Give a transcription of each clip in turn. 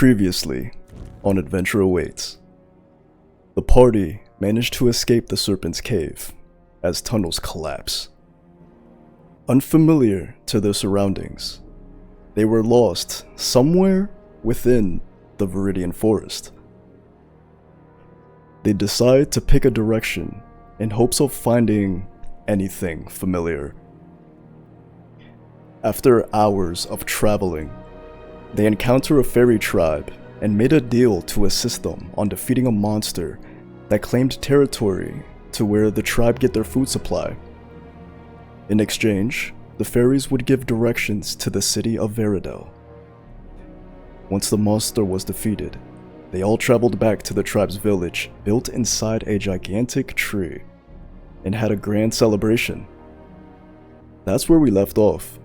Previously, on Adventure Awaits. The party managed to escape the Serpent's Cave as tunnels collapse. Unfamiliar to their surroundings, they were lost somewhere within the Viridian Forest. They decide to pick a direction in hopes of finding anything familiar. After hours of traveling, they encounter a fairy tribe and made a deal to assist them on defeating a monster that claimed territory to where the tribe get their food supply. In exchange, the fairies would give directions to the city of Veridel. Once the monster was defeated, they all traveled back to the tribe's village built inside a gigantic tree and had a grand celebration. That's where we left off.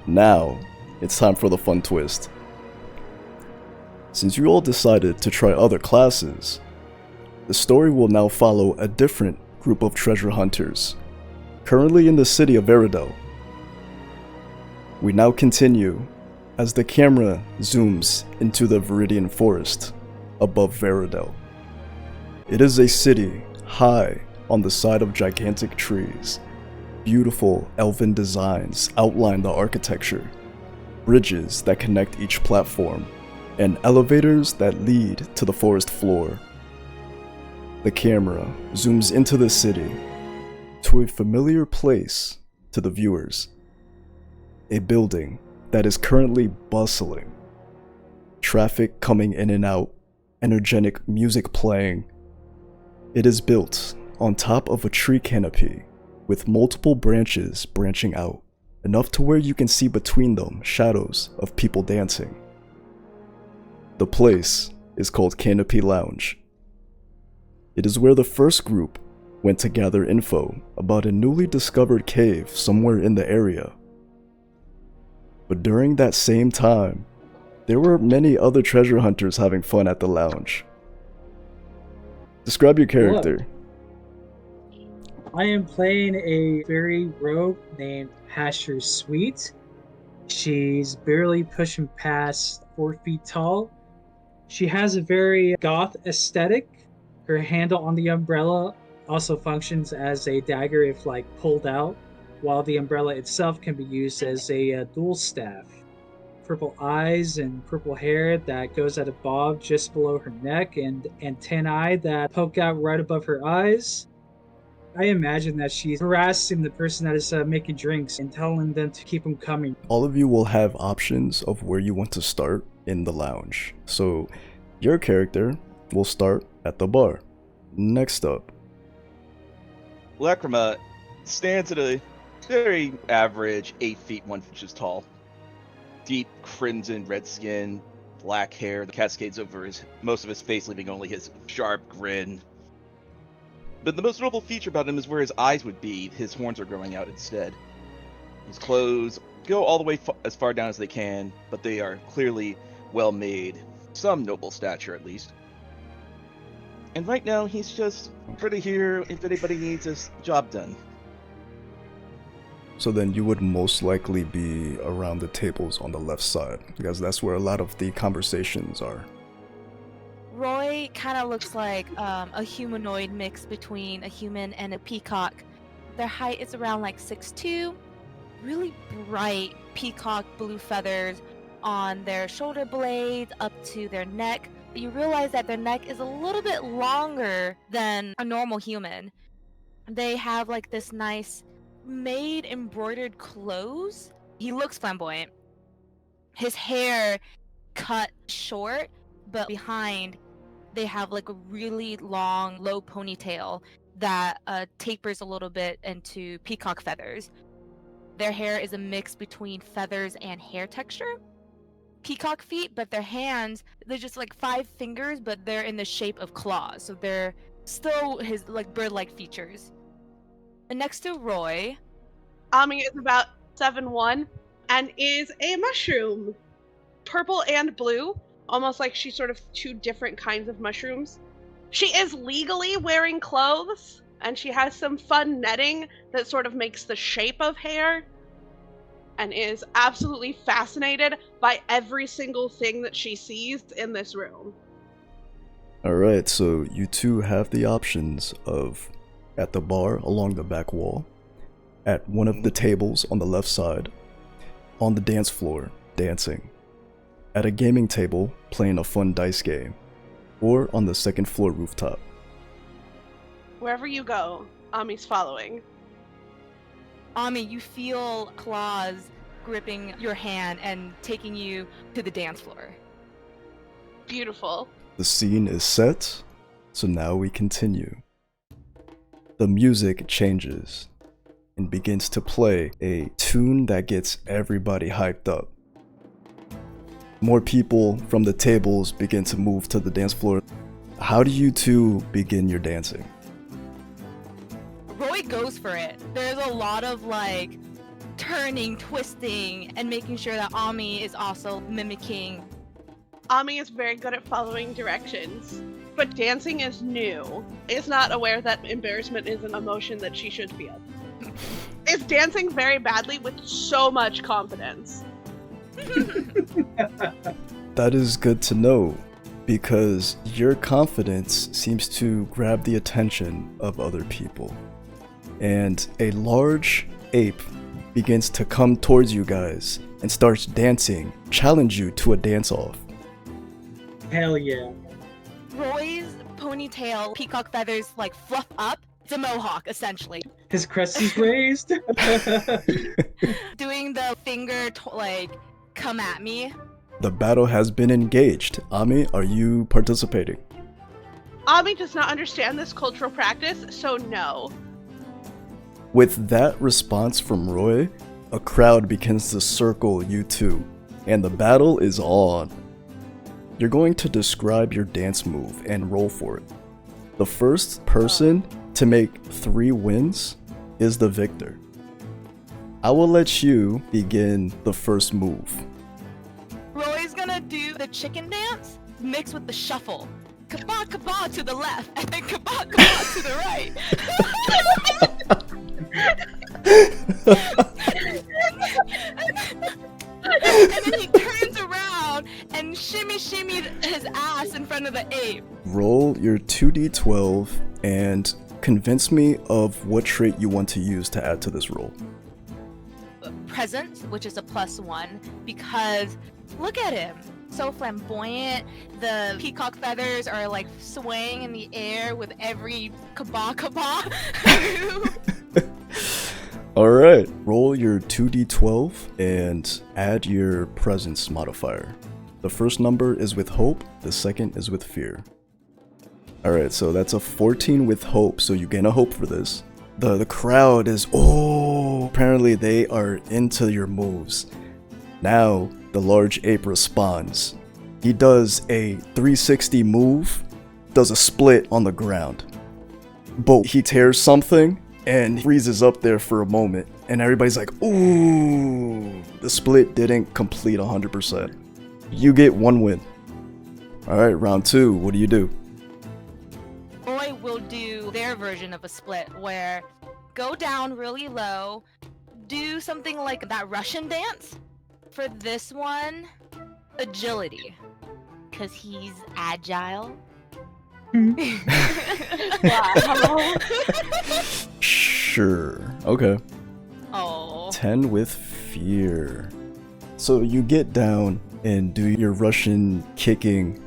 Now, it's time for the fun twist. Since you all decided to try other classes, the story will now follow a different group of treasure hunters, currently in the city of Veridel. We now continue as the camera zooms into the Viridian Forest above Veridel. It is a city high on the side of gigantic trees. Beautiful elven designs outline the architecture, bridges that connect each platform, and elevators that lead to the forest floor. The camera zooms into the city, to a familiar place to the viewers. A building that is currently bustling. Traffic coming in and out, energetic music playing. It is built on top of a tree canopy with multiple branches branching out, enough to where you can see between them shadows of people dancing. The place is called Canopy Lounge. It is where the first group went to gather info about a newly discovered cave somewhere in the area. But during that same time, there were many other treasure hunters having fun at the lounge. Describe your character. I am playing a fairy rogue named Hasher Sweet. She's barely pushing past 4 feet tall. She has a very goth aesthetic. Her handle on the umbrella also functions as a dagger if pulled out, while the umbrella itself can be used as a dual staff. Purple eyes and purple hair that goes at a bob just below her neck, and antennae that poke out right above her eyes. I imagine that she's harassing the person that is making drinks and telling them to keep them coming. All of you will have options of where you want to start in the lounge. So your character will start at the bar. Next up, Lacrima stands at a very average 8 feet 1 inches tall. Deep crimson red skin, black hair that cascades over most of his face, leaving only his sharp grin. But the most notable feature about him is where his eyes would be. His horns are growing out instead. His clothes go all the way as far down as they can, but they are clearly well made. Some noble stature, at least. And right now, he's just pretty here if anybody needs his job done. so then you would most likely be around the tables on the left side, because that's where a lot of the conversations are. Roy kind of looks like a humanoid mix between a human and a peacock. Their height is around 6'2", really bright peacock blue feathers on their shoulder blades up to their neck. You realize that their neck is a little bit longer than a normal human. They have this nice made embroidered clothes. He looks flamboyant. His hair cut short, but behind they have a really long low ponytail that tapers a little bit into peacock feathers. Their hair is a mix between feathers and hair texture. Peacock feet, but their hands, they're just 5 fingers, but they're in the shape of claws, so they're still his bird-like features. And next to Roy, Ami is about 7'1" and is a mushroom, purple and blue, almost like she's sort of 2 different kinds of mushrooms. She is legally wearing clothes, and she has some fun netting that sort of makes the shape of hair. and is absolutely fascinated by every single thing that she sees in this room. Alright, so you two have the options of at the bar along the back wall, at one of the tables on the left side, on the dance floor, dancing, at a gaming table, playing a fun dice game, or on the second floor rooftop. Wherever you go, Ami's following. Ami, you feel claws gripping your hand and taking you to the dance floor. Beautiful. The scene is set, so now we continue. The music changes and begins to play a tune that gets everybody hyped up. More people from the tables begin to move to the dance floor. How do you two begin your dancing? Roy goes for it. There's a lot of like turning, twisting, and making sure that Ami is also mimicking. Ami is very good at following directions, but dancing is new. Is not aware that embarrassment is an emotion that she should feel. Is dancing very badly with so much confidence. That is good to know, because your confidence seems to grab the attention of other people. And a large ape begins to come towards you guys and starts dancing, challenge you to a dance-off. Hell yeah. Roy's ponytail, peacock feathers like fluff up. It's a mohawk, essentially. His crest is raised. Doing the finger, like, come at me. The battle has been engaged. Ami, are you participating? Ami does not understand this cultural practice, so no. With that response from Roy, a crowd begins to circle you two, and the battle is on. You're going to describe your dance move and roll for it. The first person to make 3 wins is the victor. I will let you begin the first move. Roy's gonna do the chicken dance mixed with the shuffle. Kaba kaba to the left, and then kaba kaba to the right. And then he turns around and shimmy his ass in front of the ape. Roll your 2d12 and convince me of what trait you want to use to add to this roll. Presence, which is a +1, because look at him. So flamboyant. The peacock feathers are like swaying in the air with every kaba kaba. Alright, roll your 2d12 and add your presence modifier. The first number is with hope, the second is with fear. Alright, so that's a 14 with hope, so you gain a hope for this. The crowd is, apparently they are into your moves. Now, the large ape responds. He does a 360 move, does a split on the ground. But he tears something and freezes up there for a moment, and everybody's like, ooh, the split didn't complete 100%. You get 1 win. Alright, round 2, what do you do? Roy will do their version of a split where go down really low, do something like that Russian dance. For this one, agility, because he's agile. Wow. Sure, okay. Oh. 10 with fear. So you get down and do your Russian kicking,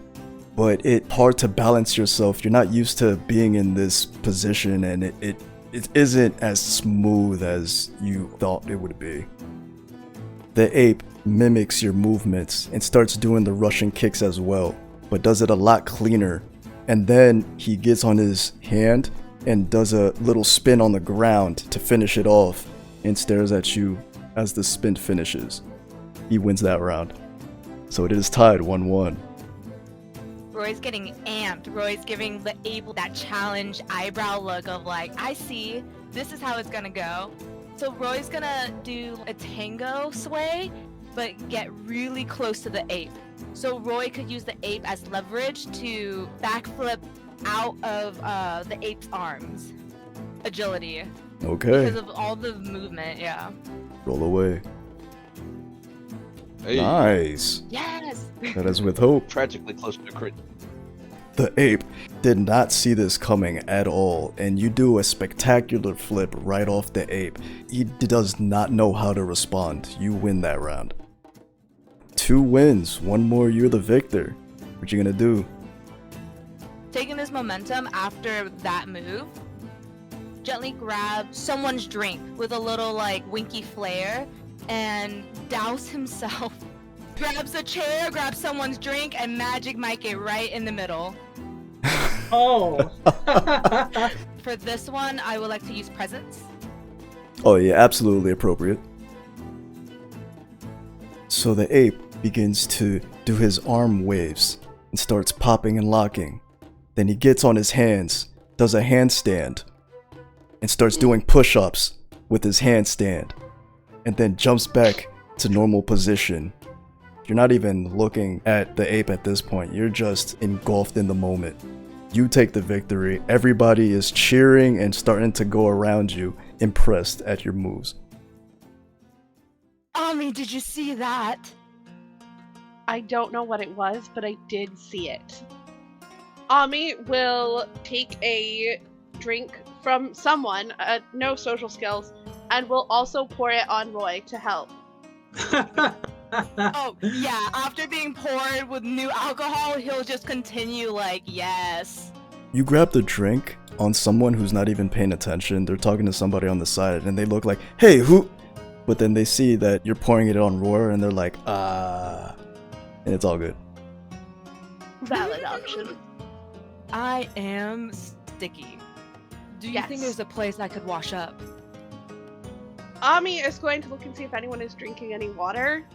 but it's hard to balance yourself. You're not used to being in this position, and it isn't as smooth as you thought it would be. The ape mimics your movements and starts doing the Russian kicks as well, but does it a lot cleaner. And then he gets on his hand and does a little spin on the ground to finish it off and stares at you as the spin finishes. He wins that round. So it is tied 1-1. Roy's getting amped. Roy's giving the ape that challenge eyebrow look of like, I see, this is how it's gonna go. So Roy's gonna do a tango sway, but get really close to the ape. So Roy could use the ape as leverage to backflip out of the ape's arms. Agility. Okay, Because of all the movement, yeah. roll away. Hey, Nice. Yes. That is with hope. tragically close to a crit. The ape did not see this coming at all, and you do a spectacular flip right off the ape. He does not know how to respond. You win that round. 2 wins, 1 more, you're the victor. What you gonna do? Taking this momentum after that move, gently grab someone's drink with a little like winky flare and douse himself. Grabs a chair, grabs someone's drink, and magic Mike it right in the middle. Oh. For this one, I would like to use presence. Oh yeah, absolutely appropriate. So the ape begins to do his arm waves and starts popping and locking. Then he gets on his hands, does a handstand, and starts doing push-ups with his handstand, and then jumps back to normal position. You're not even looking at the ape at this point, you're just engulfed in the moment. You take the victory, everybody is cheering and starting to go around you, impressed at your moves. Ami, did you see that? I don't know what it was, but I did see it. Ami will take a drink from someone, no social skills, and will also pour it on Roy to help. Oh, yeah, after being poured with new alcohol, he'll just continue like, yes. You grab the drink on someone who's not even paying attention. They're talking to somebody on the side and they look like, hey, who? But then they see that you're pouring it on Roar and they're like, ah. And it's all good. Valid option. I am sticky. Do you think Yes. there's a place I could wash up? Ami is going to look and see if anyone is drinking any water.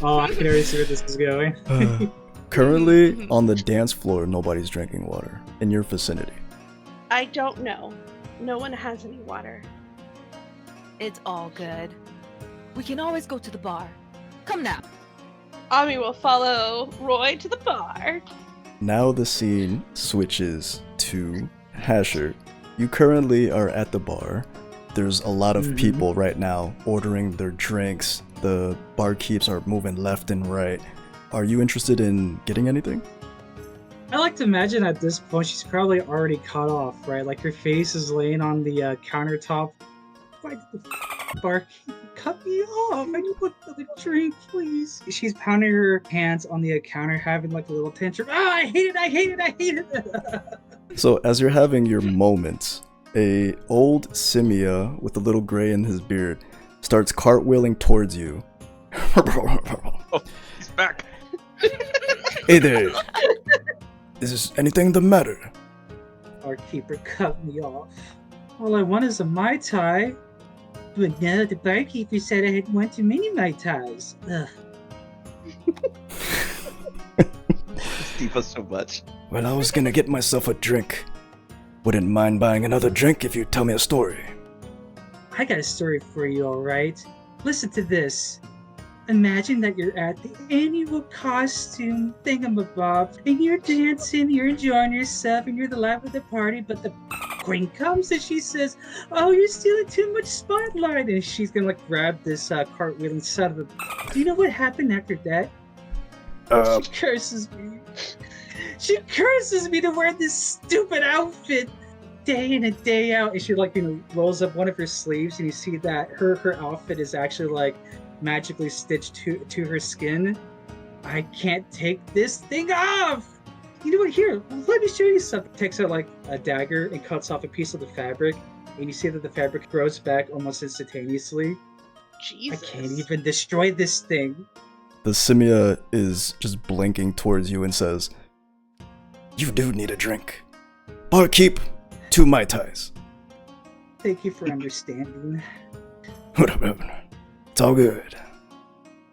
Oh, I can already see where this is going. Currently, on the dance floor, nobody's drinking water in your vicinity. I don't know. No one has any water. It's all good. We can always go to the bar. Come now. Ami will follow Roy to the bar. Now the scene switches to Hasher. You currently are at the bar. There's a lot of people right now ordering their drinks. The barkeeps are moving left and right. Are you interested in getting anything? I like to imagine at this point she's probably already cut off, right? Like her face is laying on the countertop. Why did the barkeep cut me off? I need another drink, please. She's pounding her hands on the counter, having like a little tantrum. Ah, I hate it! I hate it! I hate it! So as you're having your moments, a old Simia with a little gray in his beard starts cartwheeling towards you. Oh, he's back. Hey there! Is anything the matter? Barkeeper cut me off. All I want is a Mai Tai. But now the barkeeper said I had one too many Mai Tais. Ugh. Steve us so much. Well, I was gonna get myself a drink. Wouldn't mind buying another drink if you tell me a story. I got a story for you, alright? Listen to this. Imagine that you're at the annual costume thingamabob, and you're dancing, you're enjoying yourself, and you're the life of the party, but the queen comes and she says, oh, you're stealing too much spotlight, and she's gonna like grab this cartwheeling son of a... Do you know what happened after that? She curses me. She curses me to wear this stupid outfit day in and day out, and she like, rolls up one of her sleeves, and you see that her outfit is actually like magically stitched to her skin. I can't take this thing off. You know what? Here, let me show you something. Takes out like a dagger and cuts off a piece of the fabric, and you see that the fabric grows back almost instantaneously. Jesus. I can't even destroy this thing. The Simia is just blinking towards you and says, you do need a drink. Barkeep, 2 Mai Tais. Thank you for understanding. It's all good.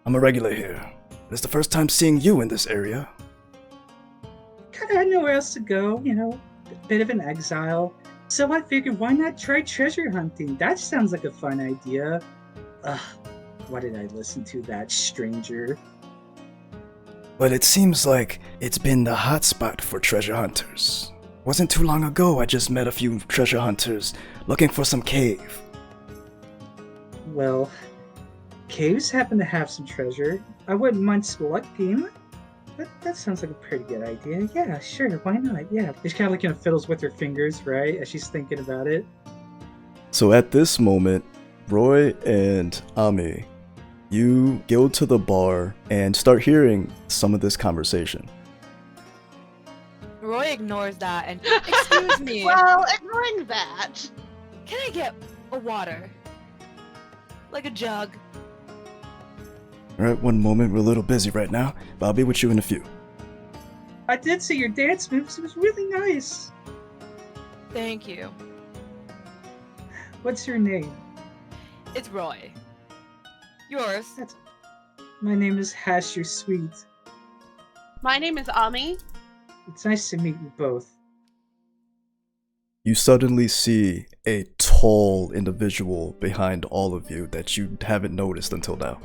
I'm a regular here. It's the first time seeing you in this area. Kinda had nowhere else to go, a bit of an exile. So I figured, why not try treasure hunting? That sounds like a fun idea. Ugh, why did I listen to that stranger? Well, it seems like it's been the hotspot for treasure hunters. Wasn't too long ago I just met a few treasure hunters looking for some cave. Well, caves happen to have some treasure. I wouldn't mind selecting. That sounds like a pretty good idea. Yeah, sure, why not? Yeah. She's kind of like, fiddles with her fingers, right, as she's thinking about it. So at this moment, Roy and Ami, you go to the bar and start hearing some of this conversation. Roy ignores that and, excuse me, Well, ignoring that. can I get a water? Like a jug. Alright, one moment, we're a little busy right now, but I'll be with you in a few. I did see your dance moves. It was really nice. Thank you. What's your name? It's Roy. Yours? My name is Hasher Sweet. My name is Ami. It's nice to meet you both. You suddenly see a tall individual behind all of you that you haven't noticed until now.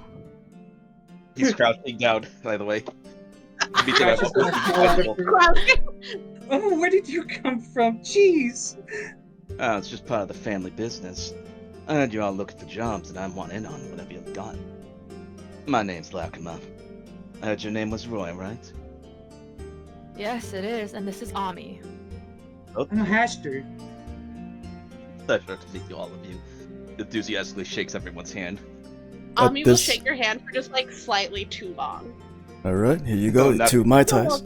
He's crouching down, by the way. Oh, where did you come from? Jeez. Oh, it's just part of the family business. I heard you all looking for jobs, and I want in on whatever you've got. My name's Lakima. I heard your name was Roy, right? Yes, it is, and this is Ami. I'm a Hasher. Pleasure to meet you, all of you. Enthusiastically shakes everyone's hand. Ami will shake your hand for just like slightly too long. Alright, here you go, two Mai Tais.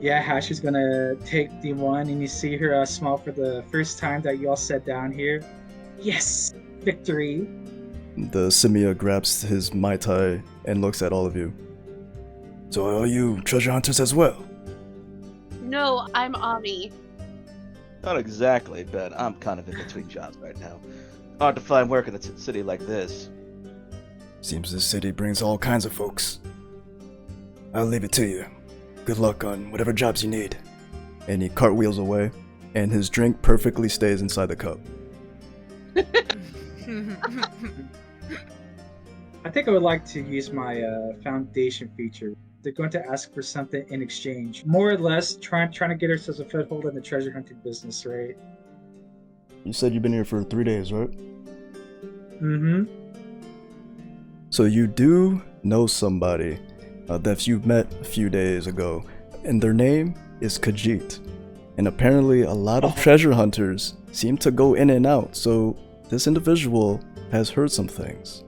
Yeah, Hasher's gonna take the one, and you see her smile for the first time that you all sat down here. Yes! Victory! The Simia grabs his Mai Tai and looks at all of you. So are you treasure hunters as well? No, I'm Ami. Not exactly, but I'm kind of in between jobs right now. Hard to find work in a city like this. Seems this city brings all kinds of folks. I'll leave it to you. Good luck on whatever jobs you need. And he cartwheels away, and his drink perfectly stays inside the cup. I think I would like to use my foundation feature. They're going to ask for something in exchange. More or less, trying to get ourselves a foothold in the treasure hunting business, right? You said you've been here for 3 days, right? Mm-hmm. So you do know somebody that you met a few days ago, and their name is Khajiit. And apparently a lot of treasure hunters seem to go in and out, so this individual has heard some things.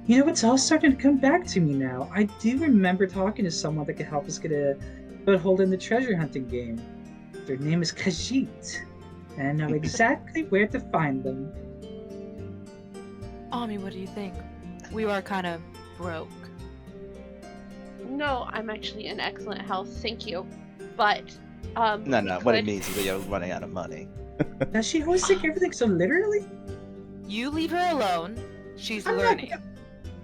You know, it's all starting to come back to me now. I do remember talking to someone that could help us get a foothold in the treasure hunting game. Their name is Khajiit, and I know exactly where to find them. Ami, what do you think? We are kind of broke. No, I'm actually in excellent health, thank you. But, No, what it means is that you're running out of money. Does she always take everything so literally? You leave her alone. She's I'm learning.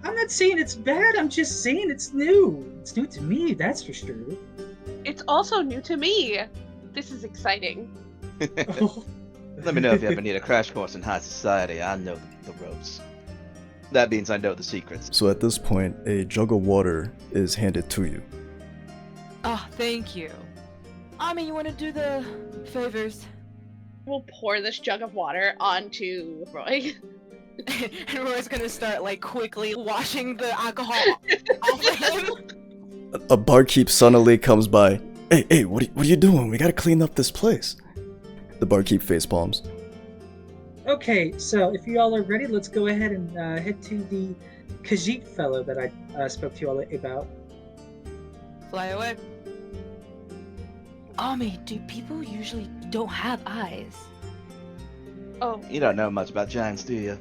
I'm not saying it's bad, I'm just saying it's new. It's new to me, that's for sure. It's also new to me. This is exciting. Let me know if you ever need a crash course in high society. I know the ropes. That means I know the secrets. So at this point, a jug of water is handed to you. Oh, thank you. Ami, you want to do the favors? We'll pour this jug of water onto Roy. And Roy's gonna start, like, quickly washing the alcohol off of him. A barkeep suddenly comes by. Hey, what are you doing? We gotta clean up this place. The barkeep face palms. Okay, so if you all are ready, let's go ahead and head to the Khajiit fellow that I spoke to you all about. Fly away. Ami, do people usually don't have eyes? Oh, You don't know much about giants, do you?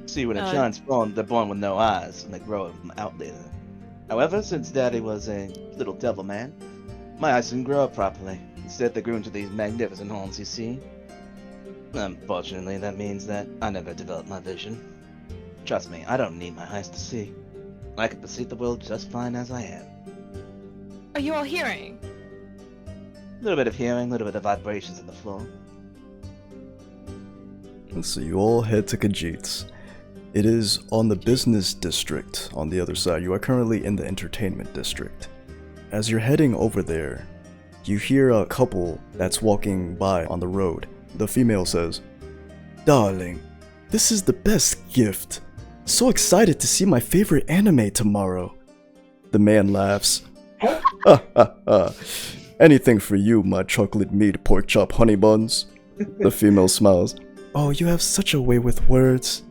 See, when a giant's born, they're born with no eyes, and they grow them out later. However, since Daddy was a little devil man, my eyes didn't grow up properly. Instead, they grew into these magnificent horns you see. Unfortunately, that means that I never developed my vision. Trust me, I don't need my eyes to see. I can perceive the world just fine as I am. Are you all hearing? A little bit of hearing, a little bit of vibrations on the floor. So you all head to Khajiit's. It is on the business district on the other side. You are currently in the entertainment district. As you're heading over there, you hear a couple that's walking by on the road. The female says, "Darling, this is the best gift So excited to see my favorite anime tomorrow. The man laughs. Anything for you, my chocolate meat pork chop honey buns. The female smiles. Oh, you have such a way with words.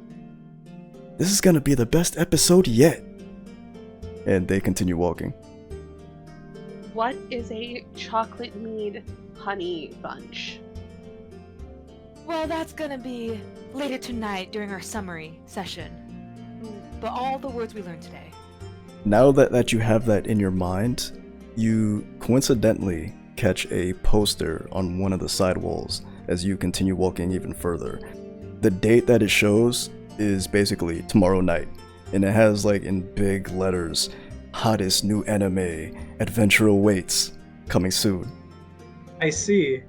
This is gonna be the best episode yet. And they continue walking. What is a chocolate mead honey bunch? Well, that's gonna be later tonight during our summary session. But all the words we learned today. Now that you have that in your mind, you coincidentally catch a poster on one of the side walls as you continue walking even further. The date that it shows is basically tomorrow night, and it has like in big letters, hottest new anime, adventure awaits, coming soon. I see.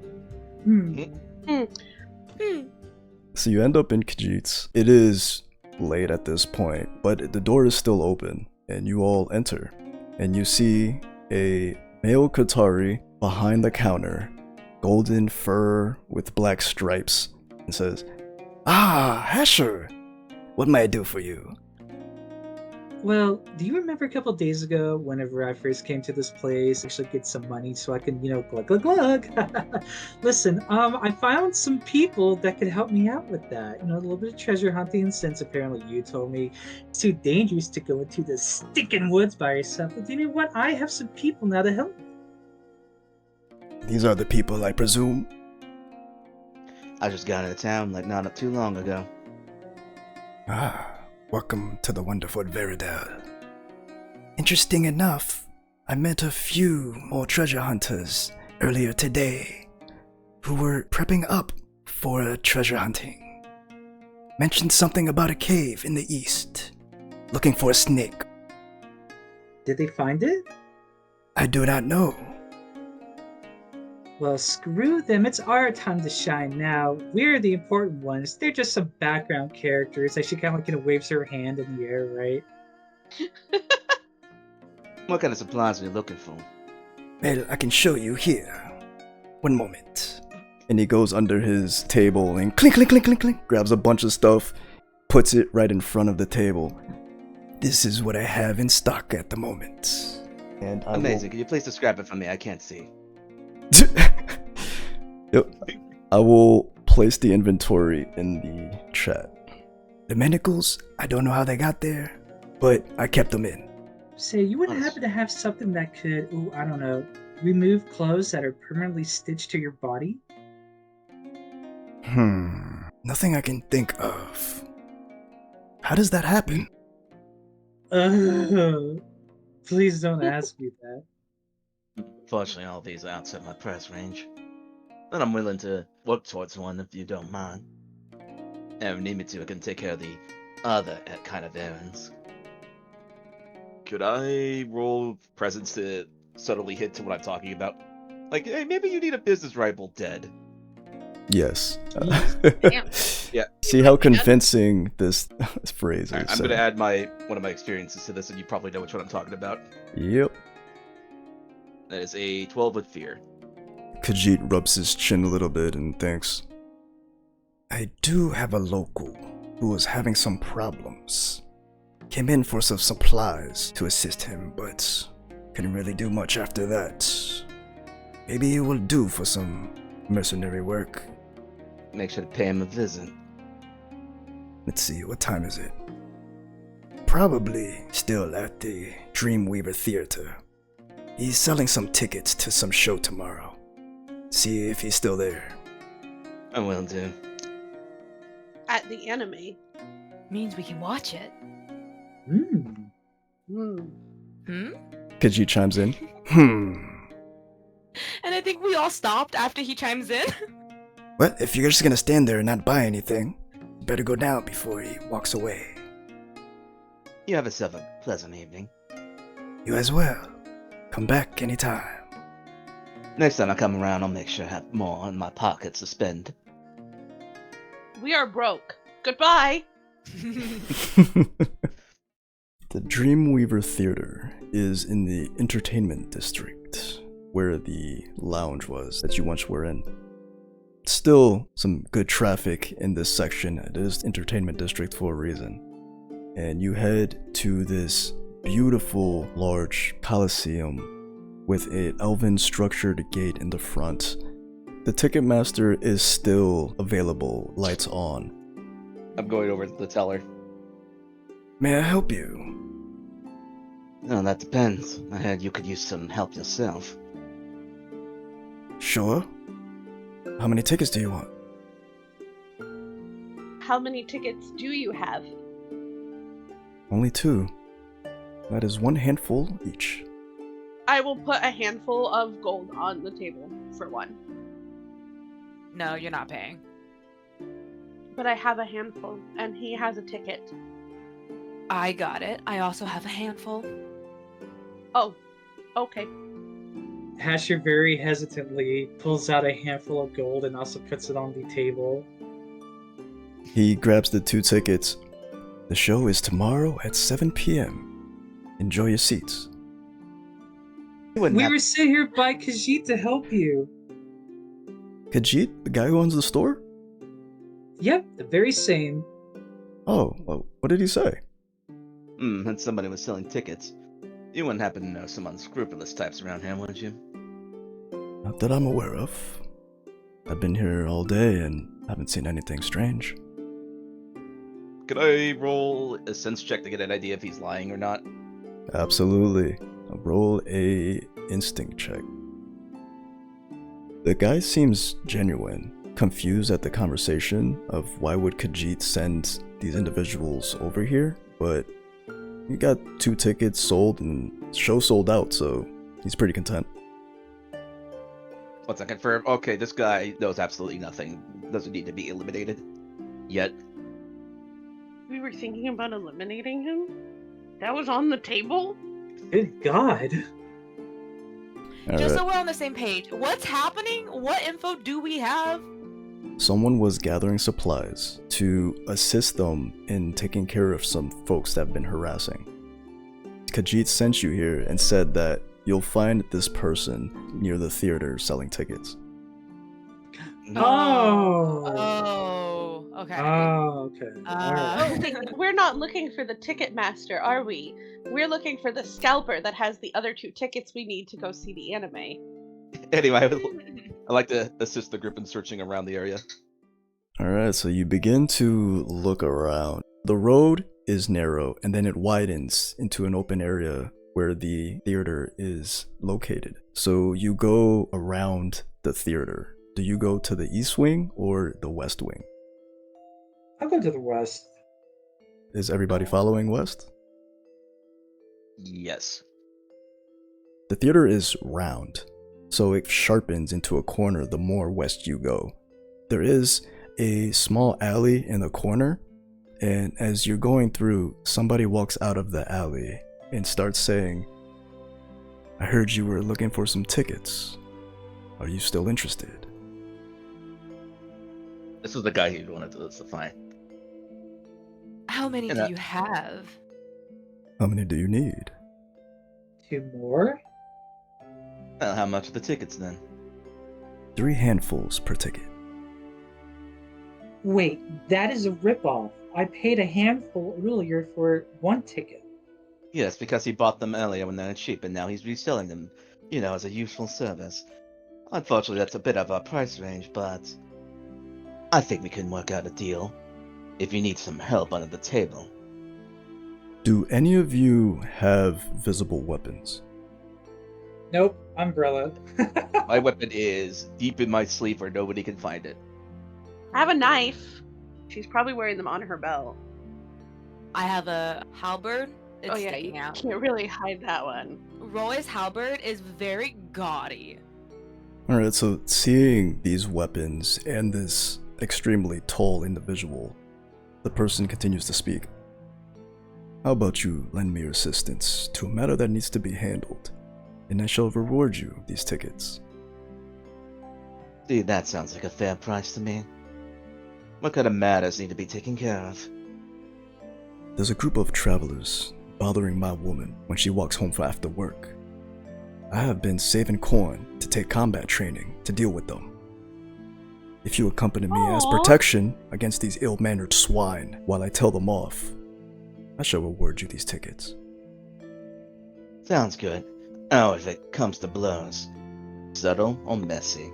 So you end up in Khajiit's. It is late at this point, but the door is still open, and you all enter, and you see a male Qatari behind the counter, golden fur with black stripes, and says, "Ah, Hasher, what may I do for you?" Well, do you remember a couple days ago, whenever I first came to this place, actually get some money so I can, glug glug glug. Listen, I found some people that could help me out with that. A little bit of treasure hunting, since apparently you told me it's too dangerous to go into the stinking woods by yourself. But you know what? I have some people now to help me. These are the people, I presume. I just got into town like not too long ago. Ah. Welcome to the wonderful Veridale. Interesting enough, I met a few more treasure hunters earlier today who were prepping up for treasure hunting. Mentioned something about a cave in the east, looking for a snake. Did they find it? I do not know. Well, screw them. It's our time to shine now. We're the important ones. They're just some background characters. Like she kind of waves her hand in the air, right? What kind of supplies are you looking for? Well, I can show you here. One moment. And he goes under his table and clink, clink, clink, clink, clink, grabs a bunch of stuff, puts it right in front of the table. This is what I have in stock at the moment. And Amazing. Can you please describe it for me? I can't see. Yep. I will place the inventory in the chat. The manacles, I don't know how they got there, but I kept them in. Say, you wouldn't happen to have something that could, I don't know, remove clothes that are permanently stitched to your body? Nothing I can think of. How does that happen? Please don't ask me that. Fortunately, all these are outside my price range. But I'm willing to work towards one if you don't mind. And if you need me to, I can take care of the other kind of errands. Could I roll presence to subtly hint to what I'm talking about? Like, hey, maybe you need a business rival dead. Yes. Damn. Yeah. See how convincing this phrase is. Alright, I'm gonna add one of my experiences to this, and you probably know which one I'm talking about. Yep. That is a 12 with fear. Khajiit rubs his chin a little bit and thinks, I do have a local who was having some problems. Came in for some supplies to assist him, but couldn't really do much after that. Maybe it will do for some mercenary work. Make sure to pay him a visit. Let's see, what time is it? Probably still at the Dreamweaver Theater. He's selling some tickets to some show tomorrow. See if he's still there. I'm willing to. At the anime. Means we can watch it. Khajiit chimes in. And I think we all stopped after he chimes in. Well, if you're just gonna stand there and not buy anything, you better go now before he walks away. You have yourself a pleasant evening. You as well. Come back anytime. Next time I come around, I'll make sure I have more in my pockets to spend. We are broke. Goodbye. The Dreamweaver Theater is in the entertainment district, where the lounge was that you once were in. Still some good traffic in this section. It is entertainment district for a reason. and you head to this beautiful large coliseum with an elven structured gate in the front. The Ticketmaster is still available, lights on. I'm going over to the teller. May I help you? No, that depends. I heard you could use some help yourself. Sure. How many tickets do you want? How many tickets do you have? Only 2. That is 1 handful each. I will put a handful of gold on the table for 1. No, you're not paying. But I have a handful, and he has a ticket. I got it. I also have a handful. Oh, okay. Hasher very hesitantly pulls out a handful of gold and also puts it on the table. He grabs the 2 tickets. The show is tomorrow at 7 p.m. Enjoy your seats. You wouldn't We have- were sent here by Khajiit to help you. Khajiit, the guy who owns the store? Yep, the very same. Oh, well, what did he say? And somebody was selling tickets. You wouldn't happen to know some unscrupulous types around here, would you? Not that I'm aware of. I've been here all day and haven't seen anything strange. Could I roll a sense check to get an idea if he's lying or not? Absolutely. I'll roll a instinct check. The guy seems genuine, confused at the conversation of why would Khajiit send these individuals over here, but he got 2 tickets sold and show sold out, so he's pretty content. Once I confirm, okay, this guy knows absolutely nothing. Doesn't need to be eliminated. Yet. We were thinking about eliminating him? That was on the table? Good God. Just so Alright, we're on the same page, what's happening? What info do we have? someone was gathering supplies to assist them in taking care of some folks that have been harassing. Khajiit sent you here and said that you'll find this person near the theater selling tickets. Oh. Oh, okay. Oh, okay. Alright. We're not looking for the ticket master, are we? We're looking for the scalper that has the other 2 tickets we need to go see the anime. Anyway, I'd like to assist the group in searching around the area. Alright, so you begin to look around. The road is narrow and then it widens into an open area where the theater is located. So you go around the theater. Do you go to the east wing or the west wing? I'll go to the west. Is everybody following west? Yes. The theater is round, so it sharpens into a corner the more west you go. There is a small alley in the corner, and as you're going through, somebody walks out of the alley and starts saying, "I heard you were looking for some tickets. Are you still interested?" This was the guy who wanted us to find. How many And, do you have? How many do you need? 2 more? Well, how much are the tickets then? 3 handfuls per ticket. Wait, that is a ripoff. I paid a handful earlier for 1 ticket. Yes, because he bought them earlier when they were cheap, and now he's reselling them, as a useful service. Unfortunately, that's a bit of our price range, but I think we can work out a deal if you need some help under the table. Do any of you have visible weapons? Nope, umbrella. My weapon is deep in my sleeve where nobody can find it. I have a knife. She's probably wearing them on her belt. I have a halberd. It's oh yeah, sticking you out. can't really hide that one. Roy's halberd is very gaudy. Alright, so seeing these weapons and this extremely tall individual, the person continues to speak. How about you lend me your assistance to a matter that needs to be handled, and I shall reward you these tickets. See, that sounds like a fair price to me. What kind of matters need to be taken care of? There's a group of travelers bothering my woman when she walks home for after work. I have been saving coin to take combat training to deal with them. If you accompany me as Aw. protection against these ill-mannered swine while I tell them off, I shall reward you these tickets. Sounds good. Oh, if it comes to blows, subtle or messy?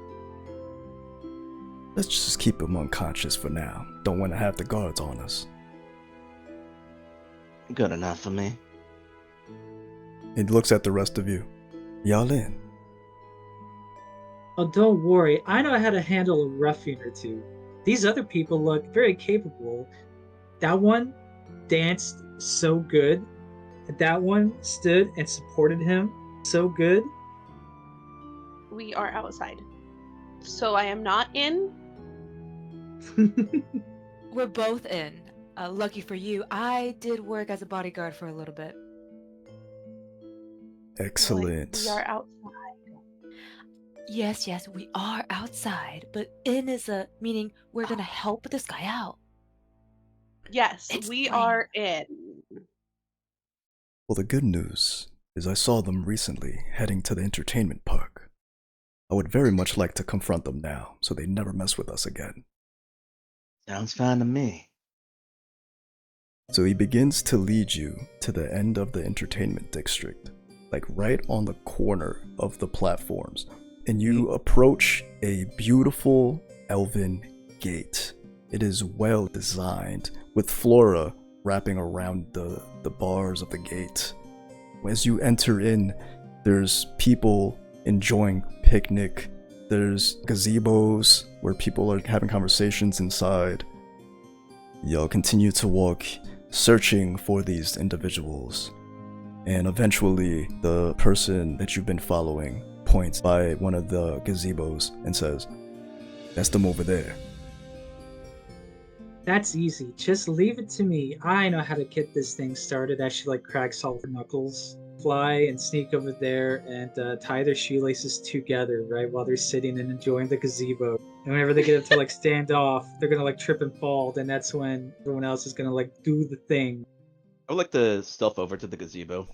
Let's just keep him unconscious for now. Don't want to have the guards on us. Good enough for me. He looks at the rest of you. Y'all in? Oh, don't worry. I know how to handle a ruffian or two. These other people look very capable. That one danced so good. That one stood and supported him so good. We are outside. So I am not in. We're both in. Lucky for you, I did work as a bodyguard for a little bit. Excellent. We are outside. Yes, we are outside, but in is a meaning we're gonna help this guy out. Yes, we Explain. are in. Well, the good news is I saw them recently heading to the entertainment park. I would very much like to confront them now, so they never mess with us again. Sounds fine to me. So he begins to lead you to the end of the entertainment district, like right on the corner of the platforms, and you approach a beautiful elven gate. It is well designed, with flora wrapping around the bars of the gate. As you enter in, there's people enjoying picnic. There's gazebos where people are having conversations inside. Y'all continue to walk, searching for these individuals. And eventually, the person that you've been following points by one of the gazebos and says, "That's them over there." That's easy. Just leave it to me. I know how to get this thing started. As she cracks all her knuckles, fly and sneak over there and tie their shoelaces together, right, while they're sitting and enjoying the gazebo. And whenever they get to stand off, they're gonna trip and fall. Then that's when everyone else is gonna do the thing. I would like to stealth over to the gazebo.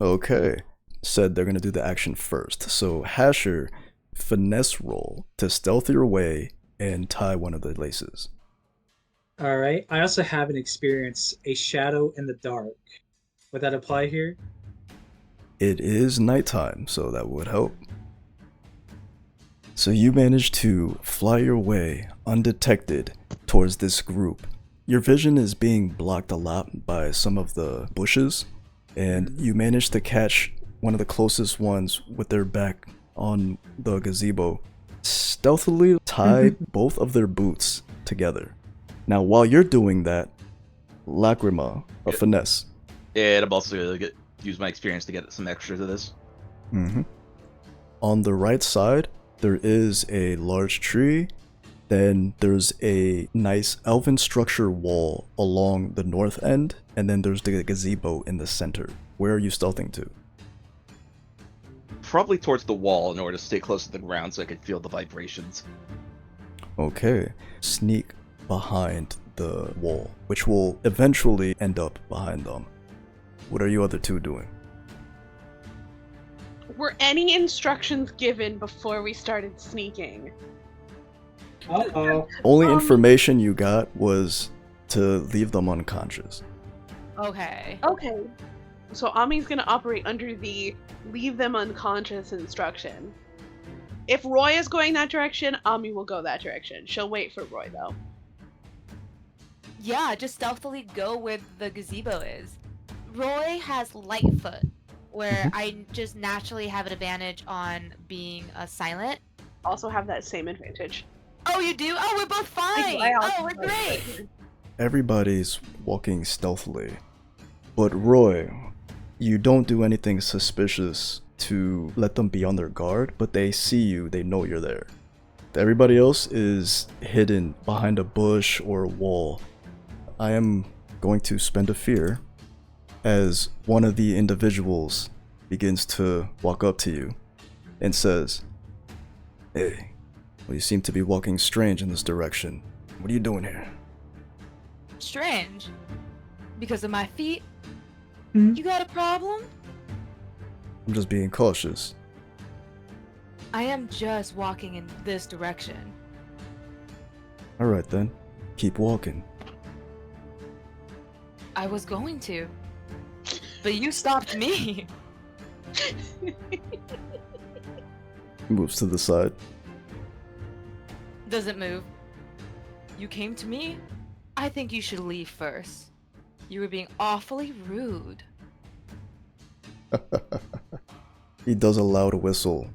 Okay. Said they're gonna do the action first. So Hasher, finesse roll to stealth your way and tie one of the laces. All right. I also have an experience, a shadow in the dark. Would that apply here? It is nighttime, so that would help. So you manage to fly your way undetected towards this group. Your vision is being blocked a lot by some of the bushes, and you manage to catch one of the closest ones with their back on the gazebo. Stealthily tie both of their boots together. Now, while you're doing that, Lacrima, a finesse. And I'm also going to use my experience to get some extra to this. On the right side, there is a large tree. Then there's a nice elven structure wall along the north end. And then there's the gazebo in the center. Where are you stealthing to? Probably towards the wall in order to stay close to the ground so I can feel the vibrations. Okay. Sneak behind the wall, which will eventually end up behind them. What are you other two doing? Were any instructions given before we started sneaking? Uh-oh. Only information you got was to leave them unconscious. Okay. Okay. So Ami's gonna operate under the leave them unconscious instruction. If Roy is going that direction, Ami will go that direction. She'll wait for Roy though. Yeah, just stealthily go where the gazebo is. Roy has Lightfoot, where I just naturally have an advantage on being silent. Also have that same advantage. Oh, you do? Oh, we're both fine! Oh, we're great! Everybody's walking stealthily. But Roy, you don't do anything suspicious to let them be on their guard, but they see you, they know you're there. Everybody else is hidden behind a bush or a wall. I am going to spend a fear as one of the individuals begins to walk up to you and says, "Hey, well, you seem to be walking strange in this direction. What are you doing here?" Strange. Because of my feet? Hmm? You got a problem? I'm just being cautious. I am just walking in this direction. Alright then, keep walking. I was going to. But you stopped me. Moves to the side. Doesn't move. You came to me? I think you should leave first. You were being awfully rude. He does a loud whistle,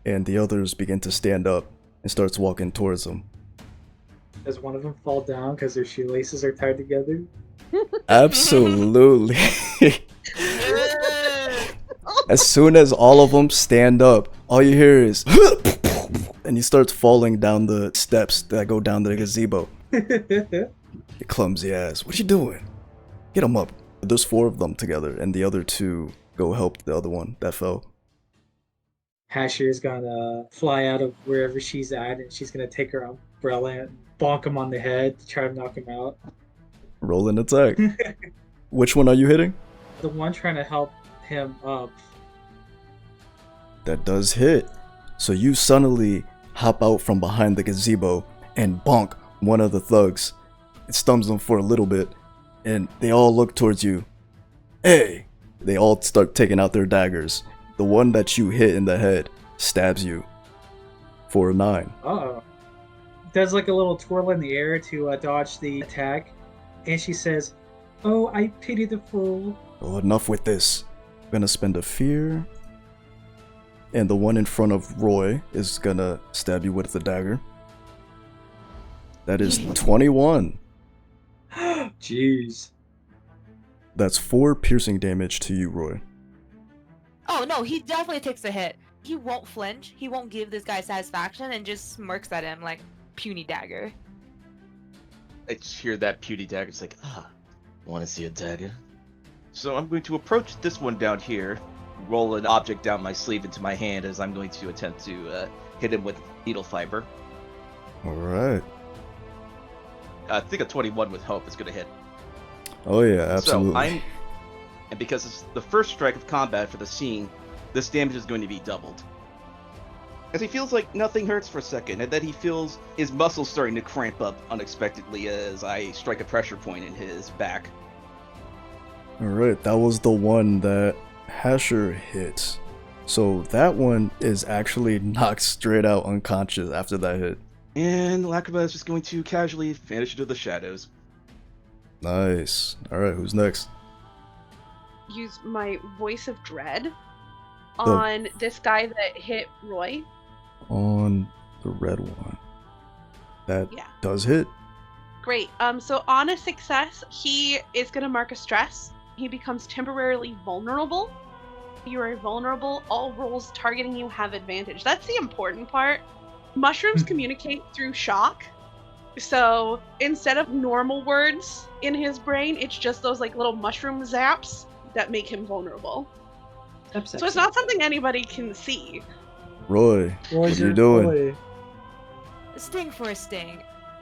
and the others begin to stand up and starts walking towards him. Does one of them fall down because their shoelaces are tied together? Absolutely. As soon as all of them stand up, all you hear is and he starts falling down the steps that go down to the gazebo. You clumsy ass. What you doing? Get him up. There's 4 of them together, and the other 2 go help the other one that fell. Hasher's gonna fly out of wherever she's at, and she's gonna take her umbrella and bonk him on the head to try to knock him out. Roll an attack. Which one are you hitting? The one trying to help him up. That does hit. So you suddenly hop out from behind the gazebo and bonk one of the thugs. It stuns them for a little bit, and they all look towards you. Hey! They all start taking out their daggers. The one that you hit in the head stabs you for a 9. Uh-oh. Does like a little twirl in the air to dodge the attack, and she says, "Oh, I pity the fool." Oh, enough with this. I'm gonna spend a fear. And the one in front of Roy is gonna stab you with the dagger. That is 21. Jeez. That's 4 piercing damage to you, Roy. Oh no, he definitely takes a hit. He won't flinch. He won't give this guy satisfaction and just smirks at him like puny dagger. I just hear that puny dagger. It's like, want to see a dagger? So I'm going to approach this one down here, roll an object down my sleeve into my hand as I'm going to attempt to hit him with needle fiber. Alright. I think a 21 with hope is going to hit. Oh yeah, absolutely. And because it's the first strike of combat for the scene, this damage is going to be doubled. As he feels like nothing hurts for a second, and then he feels his muscles starting to cramp up unexpectedly as I strike a pressure point in his back. Alright, that was the one that Hasher hit. So that one is actually knocked straight out unconscious after that hit. And Lacrima is just going to casually vanish into the shadows. Nice. Alright, who's next? Use my voice of dread on this guy that hit Roy. On the red one. That Yeah. does hit. Great. So on a success, he is going to mark a stress. He becomes temporarily vulnerable. You are vulnerable. All rolls targeting you have advantage. That's the important part. Mushrooms communicate through shock. So instead of normal words in his brain, it's just those like little mushroom zaps that make him vulnerable. So it's not something anybody can see. Roy, what are you doing? Boy. Sting for a sting.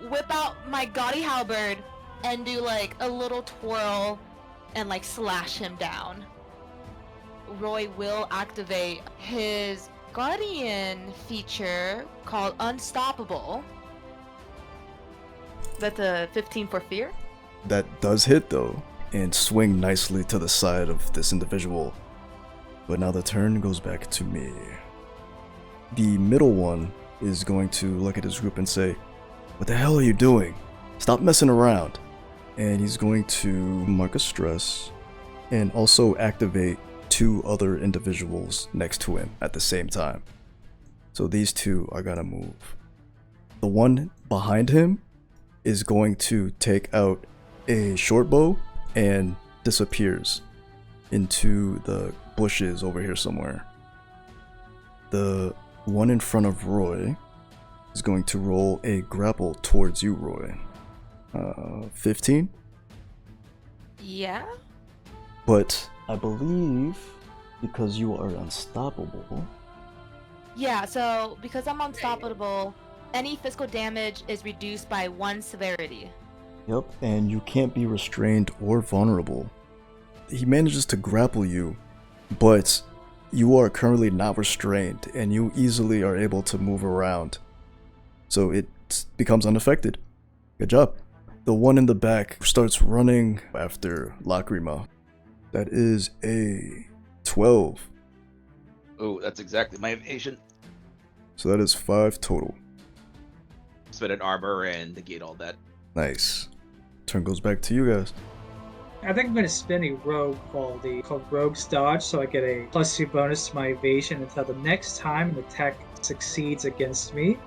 Whip out my gaudy halberd and do like a little twirl and like slash him down. Roy will activate his guardian feature called Unstoppable. That's a 15 for fear. That does hit though, and swing nicely to the side of this individual. But now the turn goes back to me. The middle one is going to look at his group and say, "What the hell are you doing? Stop messing around." And he's going to mark a stress and also activate 2 other individuals next to him at the same time. So these 2 are gonna move. The one behind him is going to take out a short bow and disappears into the bushes over here somewhere. The one in front of Roy is going to roll a grapple towards you, Roy. 15? Yeah? But I believe because you are unstoppable. Yeah, so because I'm unstoppable, any physical damage is reduced by 1 severity. Yep, and you can't be restrained or vulnerable. He manages to grapple you, but you are currently not restrained, and you easily are able to move around. So it becomes unaffected. Good job. The one in the back starts running after Lacrima. That is a 12. Oh, that's exactly my evasion. So that is 5 total. Spend an armor and negate all that. Nice. Turn goes back to you guys. I think I'm going to spin a rogue quality called Rogue's Dodge, so I get a +2 bonus to my evasion until the next time an attack succeeds against me.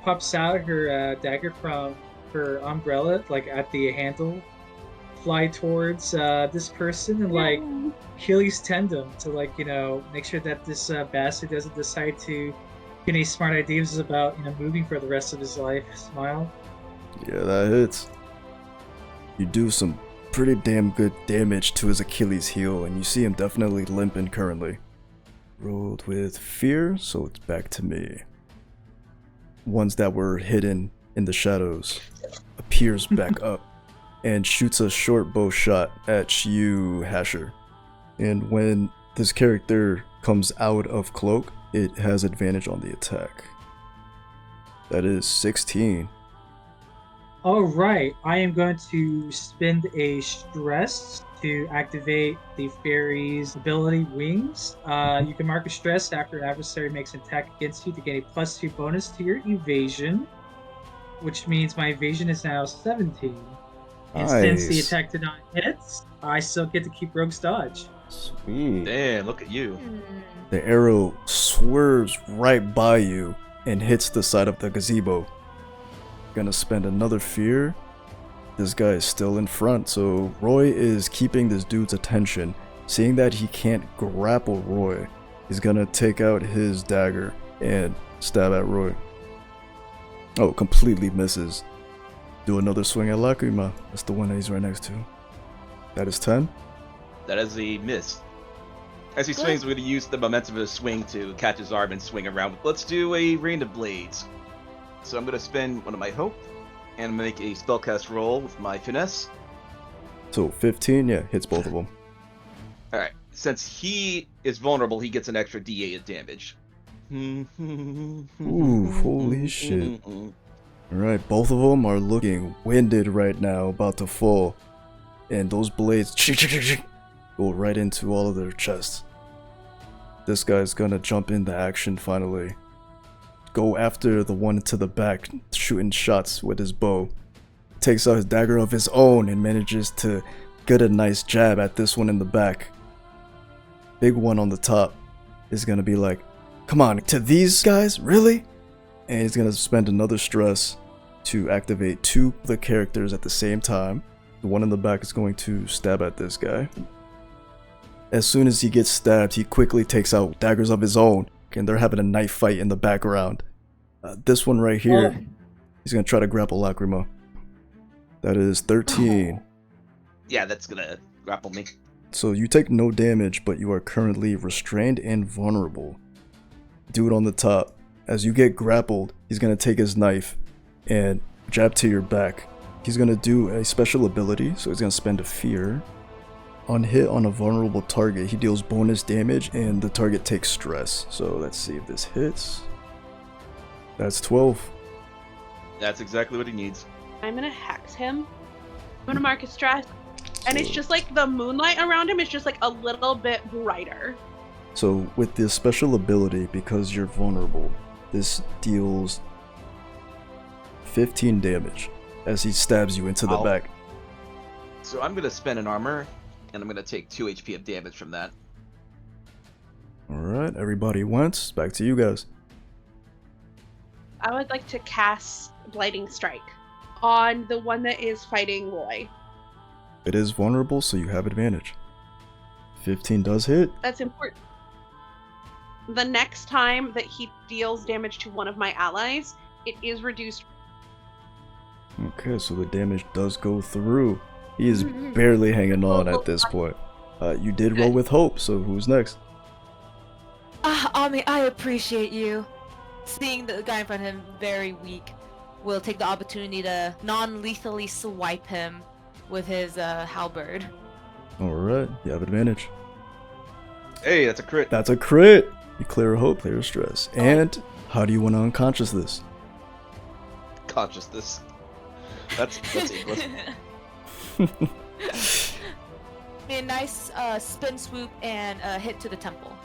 Pops out her dagger from her umbrella, like at the handle, fly towards this person and like Achilles tendon to make sure that this bastard doesn't decide to get any smart ideas about moving for the rest of his life. Smile. Yeah, that hits. You do some pretty damn good damage to his Achilles heel, and you see him definitely limping currently. Rolled with fear, so it's back to me. Ones that were hidden in the shadows appears back up and shoots a short bow shot at you, Hasher. And when this character comes out of cloak, it has advantage on the attack. That is 16. Alright, I am going to spend a stress to activate the fairy's ability Wings. You can mark a stress after an adversary makes an attack against you to gain a +2 bonus to your evasion, which means my evasion is now 17. And since the attack did not hit, I still get to keep Rogue's Dodge. Sweet. Damn, look at you. The arrow swerves right by you and hits the side of the gazebo. Gonna spend another fear. This guy is still in front, so Roy is keeping this dude's attention. Seeing that he can't grapple Roy, he's gonna take out his dagger and stab at Roy. Oh, completely misses. Do another swing at Lacrima. That's the one that he's right next to. That is 10. That is a miss. As he swings, we're going to use the momentum of his swing to catch his arm and swing around. Let's do a rain of blades. So I'm going to spend one of my hope and make a spellcast roll with my finesse. So 15, yeah, hits both of them. Alright, since he is vulnerable, he gets an extra d8 of damage. Ooh, holy shit. Alright, both of them are looking winded right now, about to fall. And those blades go right into all of their chests. This guy's gonna jump into action finally. Go after the one to the back, shooting shots with his bow. Takes out his dagger of his own and manages to get a nice jab at this one in the back. Big one on the top is gonna be like, come on, to these guys? Really? And he's gonna spend another stress to activate 2 of the characters at the same time. The one in the back is going to stab at this guy. As soon as he gets stabbed, he quickly takes out daggers of his own, and they're having a knife fight in the background. This one right here, he's gonna try to grapple Lacrima. That is 13. Yeah, that's going to grapple me. So you take no damage, but you are currently restrained and vulnerable. Dude on the top, as you get grappled, he's gonna take his knife and jab to your back. He's gonna do a special ability, so he's gonna spend a fear. On hit on a vulnerable target, he deals bonus damage and the target takes stress. So let's see if this hits. That's 12. That's exactly what he needs. I'm gonna hex him. I'm gonna mark his stress. And it's just like the moonlight around him is just like a little bit brighter. So with this special ability, because you're vulnerable, this deals 15 damage as he stabs you into the back. So I'm going to spend an armor, and I'm going to take 2 HP of damage from that. Alright, everybody once. Back to you guys. I would like to cast Blighting Strike on the one that is fighting Roy. It is vulnerable, so you have advantage. 15 does hit. That's important. The next time that he deals damage to one of my allies, it is reduced. Okay, so the damage does go through. He is barely hanging on at this point. You did roll with hope, so who's next? Ami, I appreciate you. Seeing the guy in front of him very weak, will take the opportunity to non-lethally swipe him with his halberd. Alright, you have advantage. Hey, that's a crit. That's a crit! You clear a hope, clear a stress. And how do you want to unconscious this? Conscious this. That's seamless. A nice spin swoop and hit to the temple.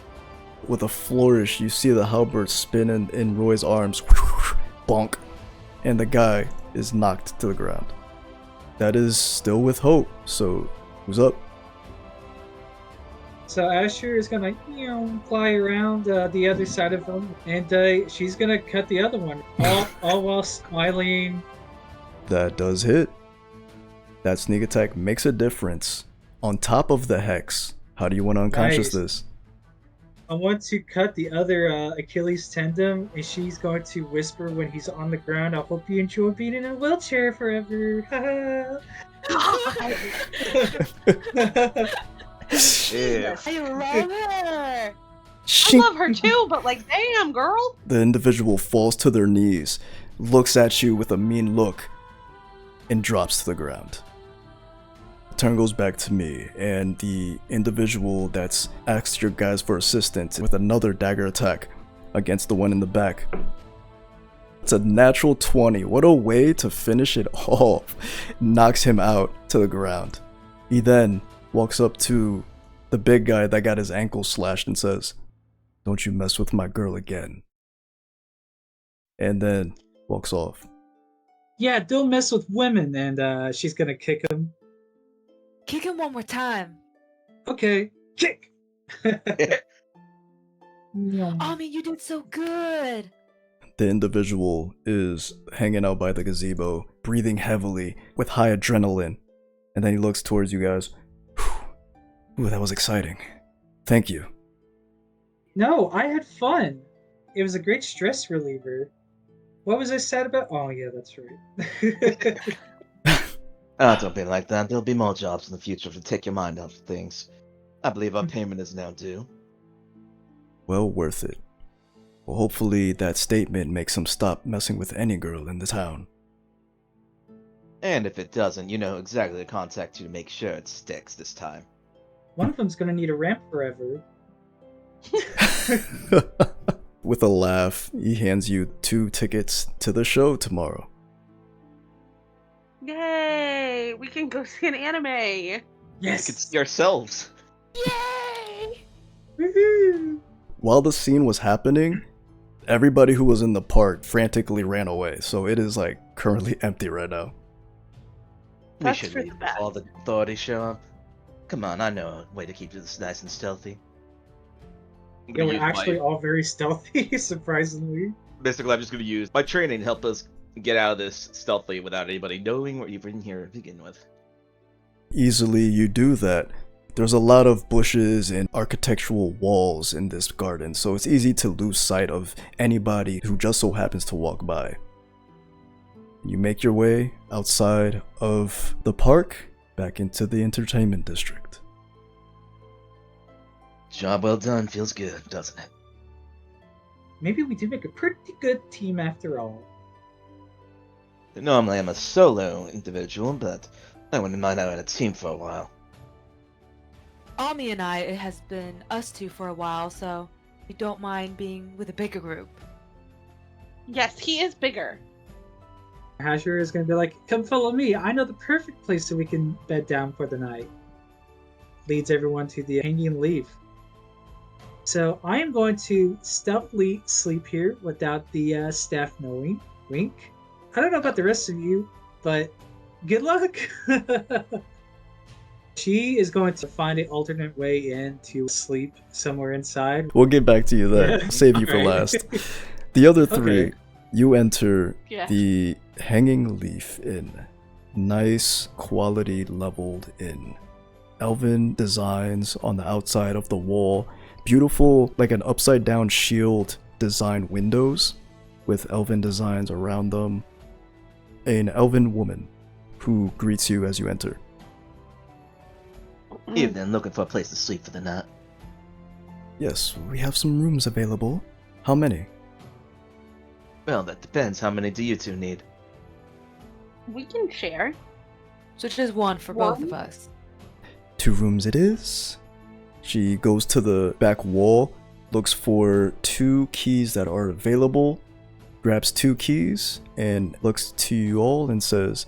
With a flourish, you see the halberd spin in Roy's arms. Bonk. And the guy is knocked to the ground. That is still with hope, so who's up? So Asher is gonna, fly around the other side of him, and she's gonna cut the other one, all while smiling. That does hit. That sneak attack makes a difference. On top of the hex, how do you want to unconscious Nice. this? I want to cut the other Achilles tendon, and she's going to whisper when he's on the ground, I hope you enjoy being in a wheelchair forever. Yeah. I love her. I Shink. love her too, but like, damn, girl. The individual falls to their knees, looks at you with a mean look, and drops to the ground. The turn goes back to me, and the individual that's asked your guys for assistance with another dagger attack against the one in the back. It's a natural 20. What a way to finish it off. Knocks him out to the ground. He then walks up to the big guy that got his ankle slashed and says, "Don't you mess with my girl again." And then walks off. Yeah, don't mess with women, and she's gonna kick him. Kick him one more time. Okay, kick. Ami, you did so good. The individual is hanging out by the gazebo, breathing heavily with high adrenaline. And then he looks towards you guys. Ooh, that was exciting. Thank you. No, I had fun. It was a great stress reliever. What was I sad about? Oh, yeah, that's right. Don't be like that. There'll be more jobs in the future to take your mind off of things. I believe our payment is now due. Well worth it. Well, hopefully that statement makes him stop messing with any girl in the town. And if it doesn't, you know exactly to contact you to make sure it sticks this time. One of them's gonna need a ramp forever. With a laugh, he hands you 2 tickets to the show tomorrow. Yay! We can go see an anime. We Yes. could see ourselves. Yay! Woohoo! While the scene was happening, everybody who was in the park frantically ran away, so it is like currently empty right now. We That's should for leave the before the authorities show up. Come on, I know a way to keep this nice and stealthy. I'm Yeah, gonna we're use actually my, all very stealthy, surprisingly. basically, I'm just gonna use my training to help us get out of this stealthily without anybody knowing we're even here to begin with. Easily you do that. There's a lot of bushes and architectural walls in this garden, so it's easy to lose sight of anybody who just so happens to walk by. You make your way outside of the park, back into the entertainment district. Job well done. Feels good, doesn't it? Maybe we do make a pretty good team after all. Normally I'm a solo individual, but I wouldn't mind having a team for a while. Ami and I, it has been us two for a while, so we don't mind being with a bigger group. Yes, he is bigger. Asher is gonna be like, come follow me, I know the perfect place so we can bed down for the night. Leads everyone to the hanging leaf. So I am going to stealthily sleep here without the staff knowing. Wink. I don't know about the rest of you, but good luck. She is going to find an alternate way in to sleep somewhere inside. We'll get back to you there. Yeah. Save you for Alright. last. The other 3, Okay. you enter Yeah. the Hanging Leaf Inn. Nice, quality leveled inn. Elven designs on the outside of the wall. Beautiful, like an upside down shield design windows with elven designs around them. An elven woman who greets you as you enter. Evening, looking for a place to sleep for the night. Yes, we have some rooms available. How many? Well, that depends. How many do you two need? We can share. So just one for both of One? us. 2 rooms it is. She goes to the back wall, looks for 2 keys that are available, grabs 2 keys, and looks to you all and says,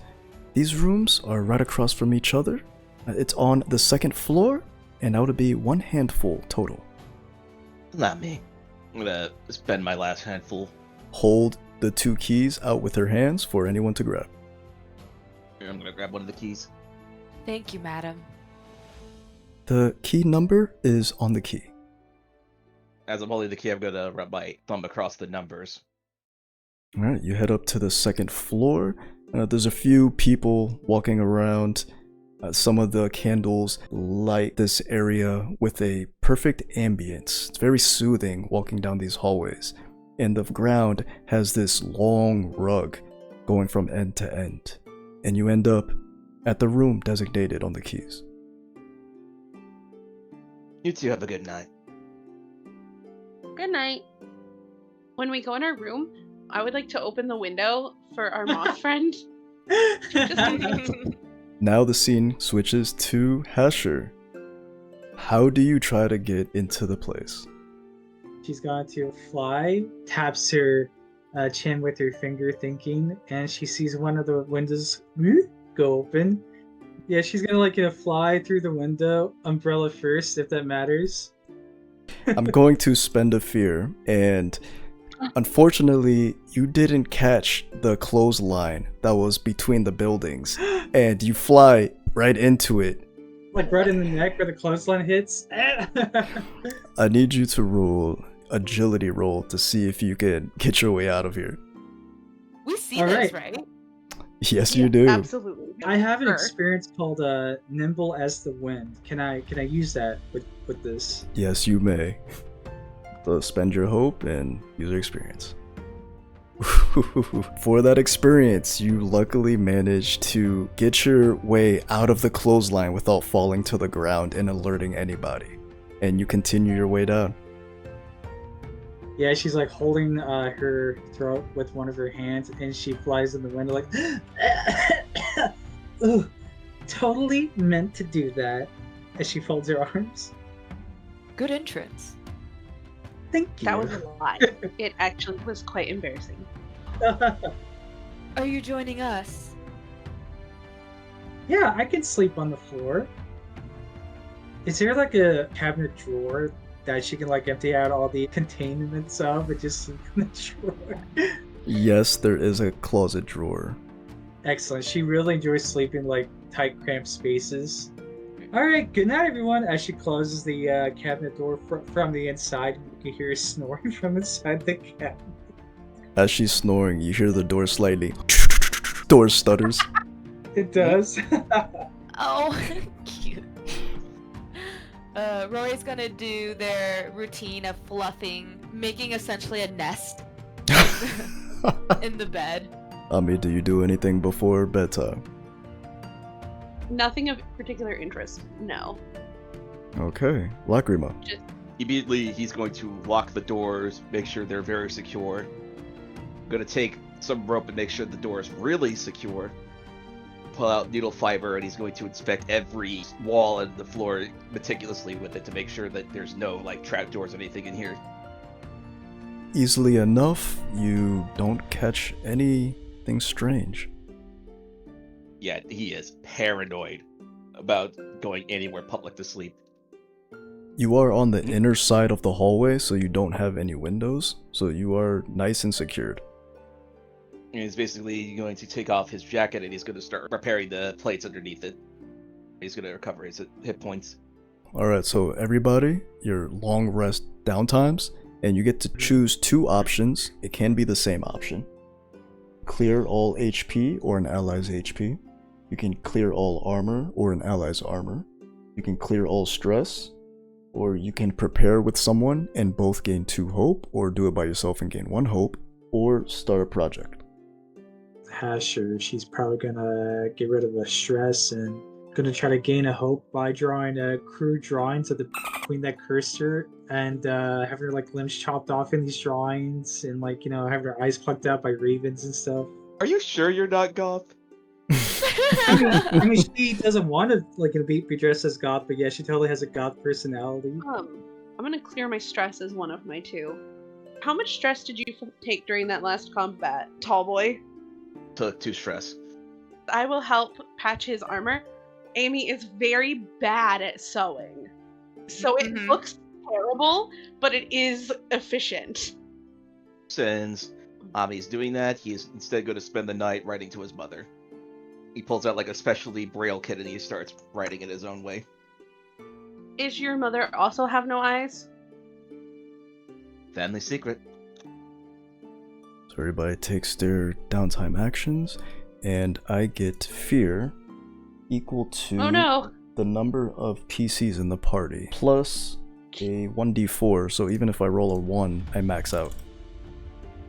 These rooms are right across from each other. It's on the second floor, and that would be one handful total. Not me. I'm gonna spend my last handful. Hold the 2 keys out with her hands for anyone to grab. I'm gonna grab one of the keys. Thank you, madam. The key number is on the key. As I'm holding the key, I'm gonna rub my thumb across the numbers. Alright, you head up to the second floor. There's a few people walking around. Some of the candles light this area with a perfect ambience. It's very soothing walking down these hallways. And the ground has this long rug going from end to end. And you end up at the room designated on the keys. You two have a good night. Good night. When we go in our room, I would like to open the window for our moth friend. Now the scene switches to Hasher. How do you try to get into the place? She's going to fly, taps her chin with her finger, thinking, and she sees one of the windows go open. Yeah, she's gonna fly through the window, umbrella first, if that matters. I'm going to spend a fear, and unfortunately, you didn't catch the clothesline that was between the buildings, and you fly right into it. Like right in the neck where the clothesline hits. I need you to roll agility roll to see if you can get your way out of here. We see All this, right. right? Yes, you do. Absolutely. I have an Sure. experience called nimble as the wind. Can I use that with this? Yes, you may. So spend your hope and use your experience. For that experience, you luckily managed to get your way out of the clothesline without falling to the ground and alerting anybody. And you continue your way down. Yeah, she's like holding her throat with one of her hands, and she flies in the window like, Ugh, totally meant to do that, as she folds her arms. Good entrance. Thank you. That was a lie. It actually was quite embarrassing. Are you joining us? Yeah, I can sleep on the floor. Is there like a cabinet drawer that she can empty out all the containments of and just sleep in the drawer? Yes, there is a closet drawer. Excellent. She really enjoys sleeping tight, cramped spaces. All right, good night, everyone. As she closes the cabinet door from the inside, you can hear her snoring from inside the cabinet. As she's snoring, you hear the door slightly. Door stutters. It does. Oh, cute. Rory's gonna do their routine of fluffing, making essentially a nest in the bed. Ami, do you do anything before bedtime? Nothing of particular interest, no. Okay. Lacrima. Immediately, he's going to lock the doors, make sure they're very secure. I'm gonna take some rope and make sure the door is really secure. Pull out needle fiber, and he's going to inspect every wall and the floor meticulously with it to make sure that there's no trapdoors or anything in here. Easily enough, you don't catch anything strange. Yeah, he is paranoid about going anywhere public to sleep. You are on the inner side of the hallway, so you don't have any windows, so you are nice and secured. And he's basically going to take off his jacket, and he's going to start repairing the plates underneath it. He's going to recover his hit points. Alright, so everybody, your long rest downtimes, and you get to choose 2 options. It can be the same option. Clear all HP or an ally's HP. You can clear all armor or an ally's armor. You can clear all stress, or you can prepare with someone and both gain 2 hope, or do it by yourself and gain 1 hope, or start a project. Hasher, she's probably gonna get rid of the stress and gonna try to gain a hope by drawing crude drawings of the queen that cursed her, and having her limbs chopped off in these drawings, and having her eyes plucked out by ravens and stuff. Are you sure you're not goth? I mean, she doesn't want to be dressed as goth, but yeah, she totally has a goth personality. I'm gonna clear my stress as one of my 2. How much stress did you take during that last combat, tall boy? Took 2 stress. I will help patch his armor. Amy is very bad at sewing. So it looks terrible, but it is efficient. Since Ami's doing that, he's instead going to spend the night writing to his mother. He pulls out like a specialty braille kit and he starts writing it his own way. Is your mother also have no eyes? Family secret. So everybody takes their downtime actions, and I get fear equal to Oh no! the number of PCs in the party plus a 1d4, so even if I roll a 1, I max out.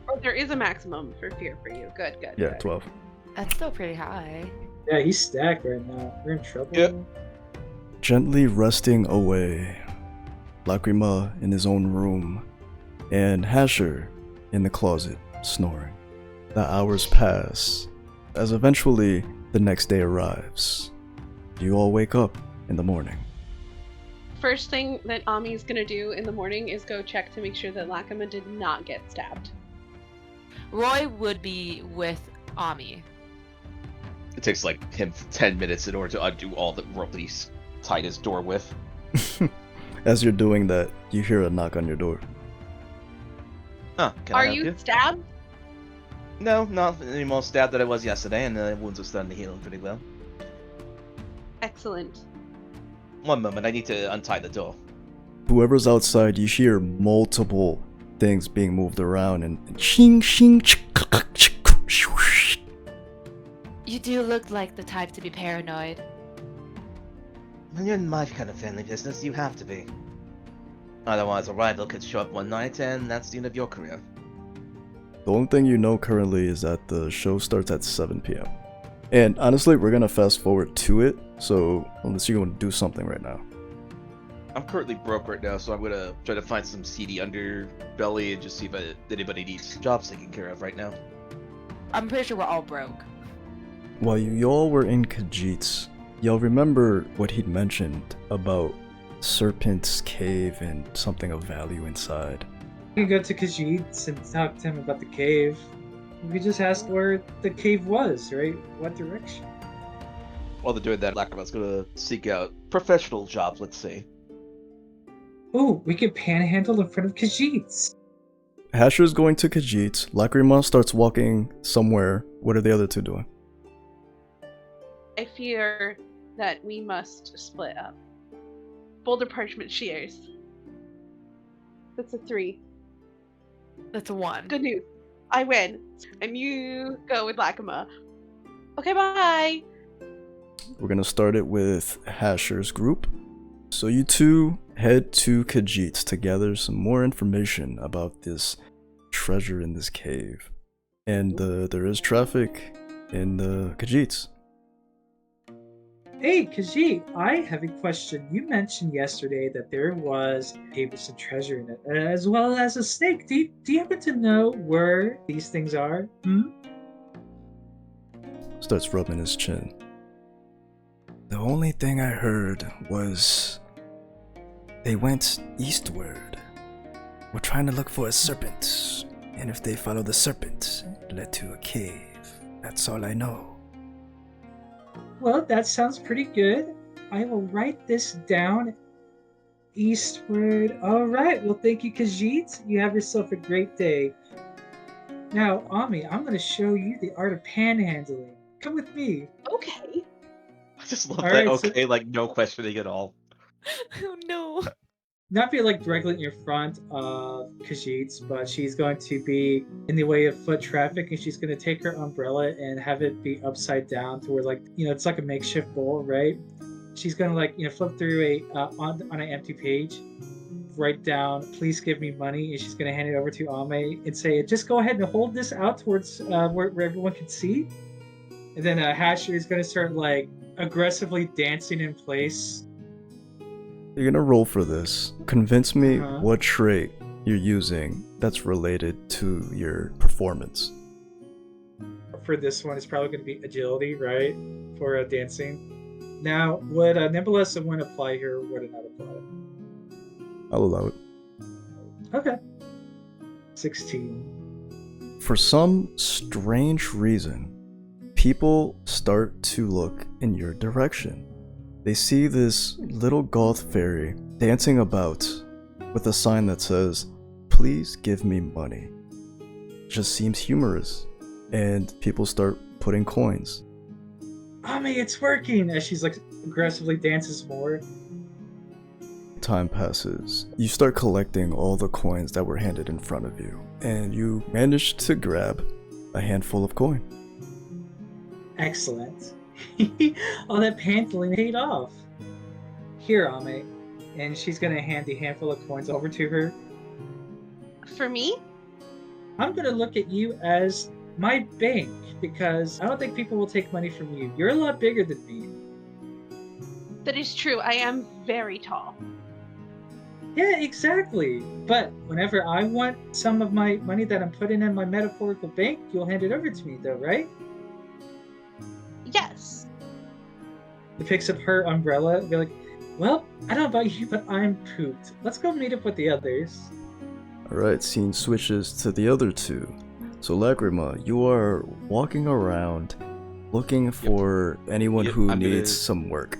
Oh, there is a maximum for fear for you. Good. Yeah, good. 12. That's still pretty high. Yeah, he's stacked right now. We're in trouble. Yep. Gently resting away, Lacrima in his own room, and Hasher in the closet, snoring. The hours pass, as eventually the next day arrives. You all wake up in the morning. First thing that Ami's gonna do in the morning is go check to make sure that Lakima did not get stabbed. Roy would be with Ami. It takes like him 10 minutes in order to undo all the rope that he's tied his door with. As you're doing that, you hear a knock on your door. Huh, can I Are help you stabbed? No, not any more stabbed than I was yesterday, and the wounds are starting to heal pretty well. Excellent. One moment, I need to untie the door. Whoever's outside, you hear multiple things being moved around, and shing shing. You do look like the type to be paranoid. When you're in my kind of family business, you have to be. Otherwise, a rival could show up one night, and that's the end of your career. The only thing you know currently is that the show starts at 7 p.m. And honestly, we're gonna fast forward to it, so unless you're gonna do something right now. I'm currently broke right now, so I'm gonna try to find some seedy underbelly and just see if anybody needs jobs taken care of right now. I'm pretty sure we're all broke. While y'all were in Khajiit's, y'all remember what he'd mentioned about Serpent's Cave and something of value inside. We can go to Khajiit's and talk to him about the cave. We could just ask where the cave was, right? What direction? While they're doing that, Lacrima's gonna seek out professional jobs, let's say. Oh, we could panhandle in front of Khajiit's. Hasher's going to Khajiit's, Lacrima starts walking somewhere. What are the other two doing? I fear that we must split up. Boulder Parchment Shears. That's a 3. That's a 1. Good news. I win. And you go with Lakima. Okay, bye! We're gonna start it with Hasher's group. So you two head to Khajiit's to gather some more information about this treasure in this cave. And there is traffic in the Khajiit's. Hey, Khajiit, I have a question. You mentioned yesterday that there was a cave with some treasure in it, as well as a snake. Do you happen to know where these things are? Starts rubbing his chin. The only thing I heard was they went eastward. We're trying to look for a serpent, and if they follow the serpent, it led to a cave. That's all I know. Well, that sounds pretty good. I will write this down. Eastward. All right. Well, thank you, Khajiit. You have yourself a great day. Now, Ami, I'm going to show you the art of panhandling. Come with me. Okay. I just love All that, right, so- okay, like no questioning at all. Oh no. Not be like directly in your front of Khajiit's, but she's going to be in the way of foot traffic, and she's going to take her umbrella and have it be upside down to where, like, it's like a makeshift bowl, right? She's going to, like, flip through on an empty page, write down, "Please give me money," and she's going to hand it over to Ame and say, "Just go ahead and hold this out towards where everyone can see." And then Hasher is going to start, like, aggressively dancing in place. You're gonna roll for this. Convince me Uh-huh. what trait you're using that's related to your performance. For this one, it's probably going to be agility, right? For dancing. Now, would Nebulous one apply here or would it not apply? I'll allow it. Okay. 16. For some strange reason, people start to look in your direction. They see this little goth fairy dancing about with a sign that says, "Please give me money." It just seems humorous, and people start putting coins. Ami, it's working! As she's like aggressively dances more. Time passes. You start collecting all the coins that were handed in front of you, and you manage to grab a handful of coin. Excellent. All that pantling paid off. Here, Ame. And she's gonna hand the handful of coins over to her. For me? I'm gonna look at you as my bank, because I don't think people will take money from you. You're a lot bigger than me. That is true. I am very tall. Yeah, exactly. But whenever I want some of my money that I'm putting in my metaphorical bank, you'll hand it over to me, though, right? Yes. He picks up her umbrella and be like, well, I don't know about you, but I'm pooped. Let's go meet up with the others. Alright, scene switches to the other two. So Lagrima, you are walking around looking for anyone who needs some work.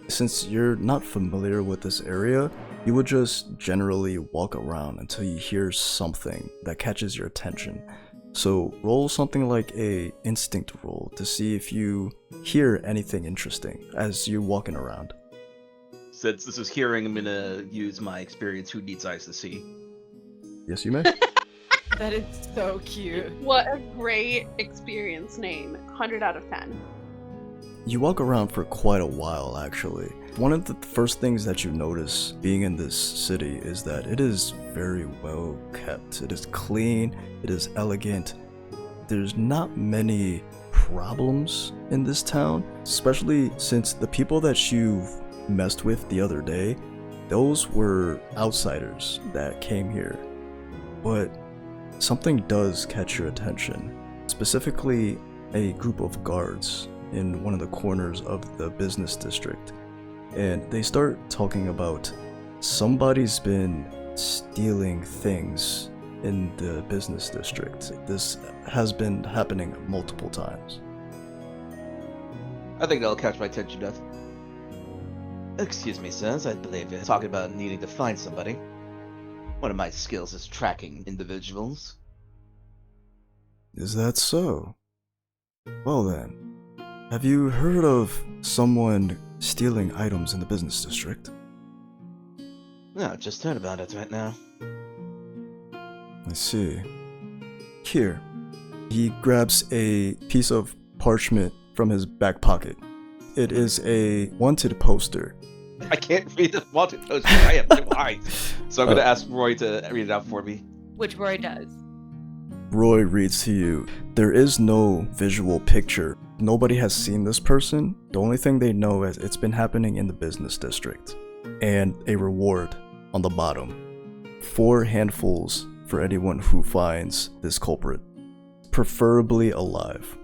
Since you're not familiar with this area, you would just generally walk around until you hear something that catches your attention. So roll something like a instinct roll to see if you hear anything interesting as you're walking around. Since this is hearing, I'm gonna use my experience. Who needs eyes to see? Yes, you may. That is so cute. What a great experience name. 100 out of 10. You walk around for quite a while, actually. One of the first things that you notice being in this city is that it is very well kept. It is clean, it is elegant. There's not many problems in this town, especially since the people that you've messed with the other day, those were outsiders that came here. But something does catch your attention, specifically a group of guards in one of the corners of the business district. And they start talking about somebody's been stealing things in the business district. This has been happening multiple times. I think that'll catch my attention, Death. Excuse me, sirs, I believe you're talking about needing to find somebody. One of my skills is tracking individuals. Is that so? Well then, have you heard of someone stealing items in the business district? No, just heard about it right now. I see. Here. He grabs a piece of parchment from his back pocket. It is a wanted poster. I can't read the wanted poster. I have no eyes. So I'm gonna ask Roy to read it out for me. Which Roy does. Roy reads to you. There is no visual picture. Nobody has seen this person. The only thing they know is it's been happening in the business district. And a reward on the bottom. 4 handfuls for anyone who finds this culprit. Preferably alive.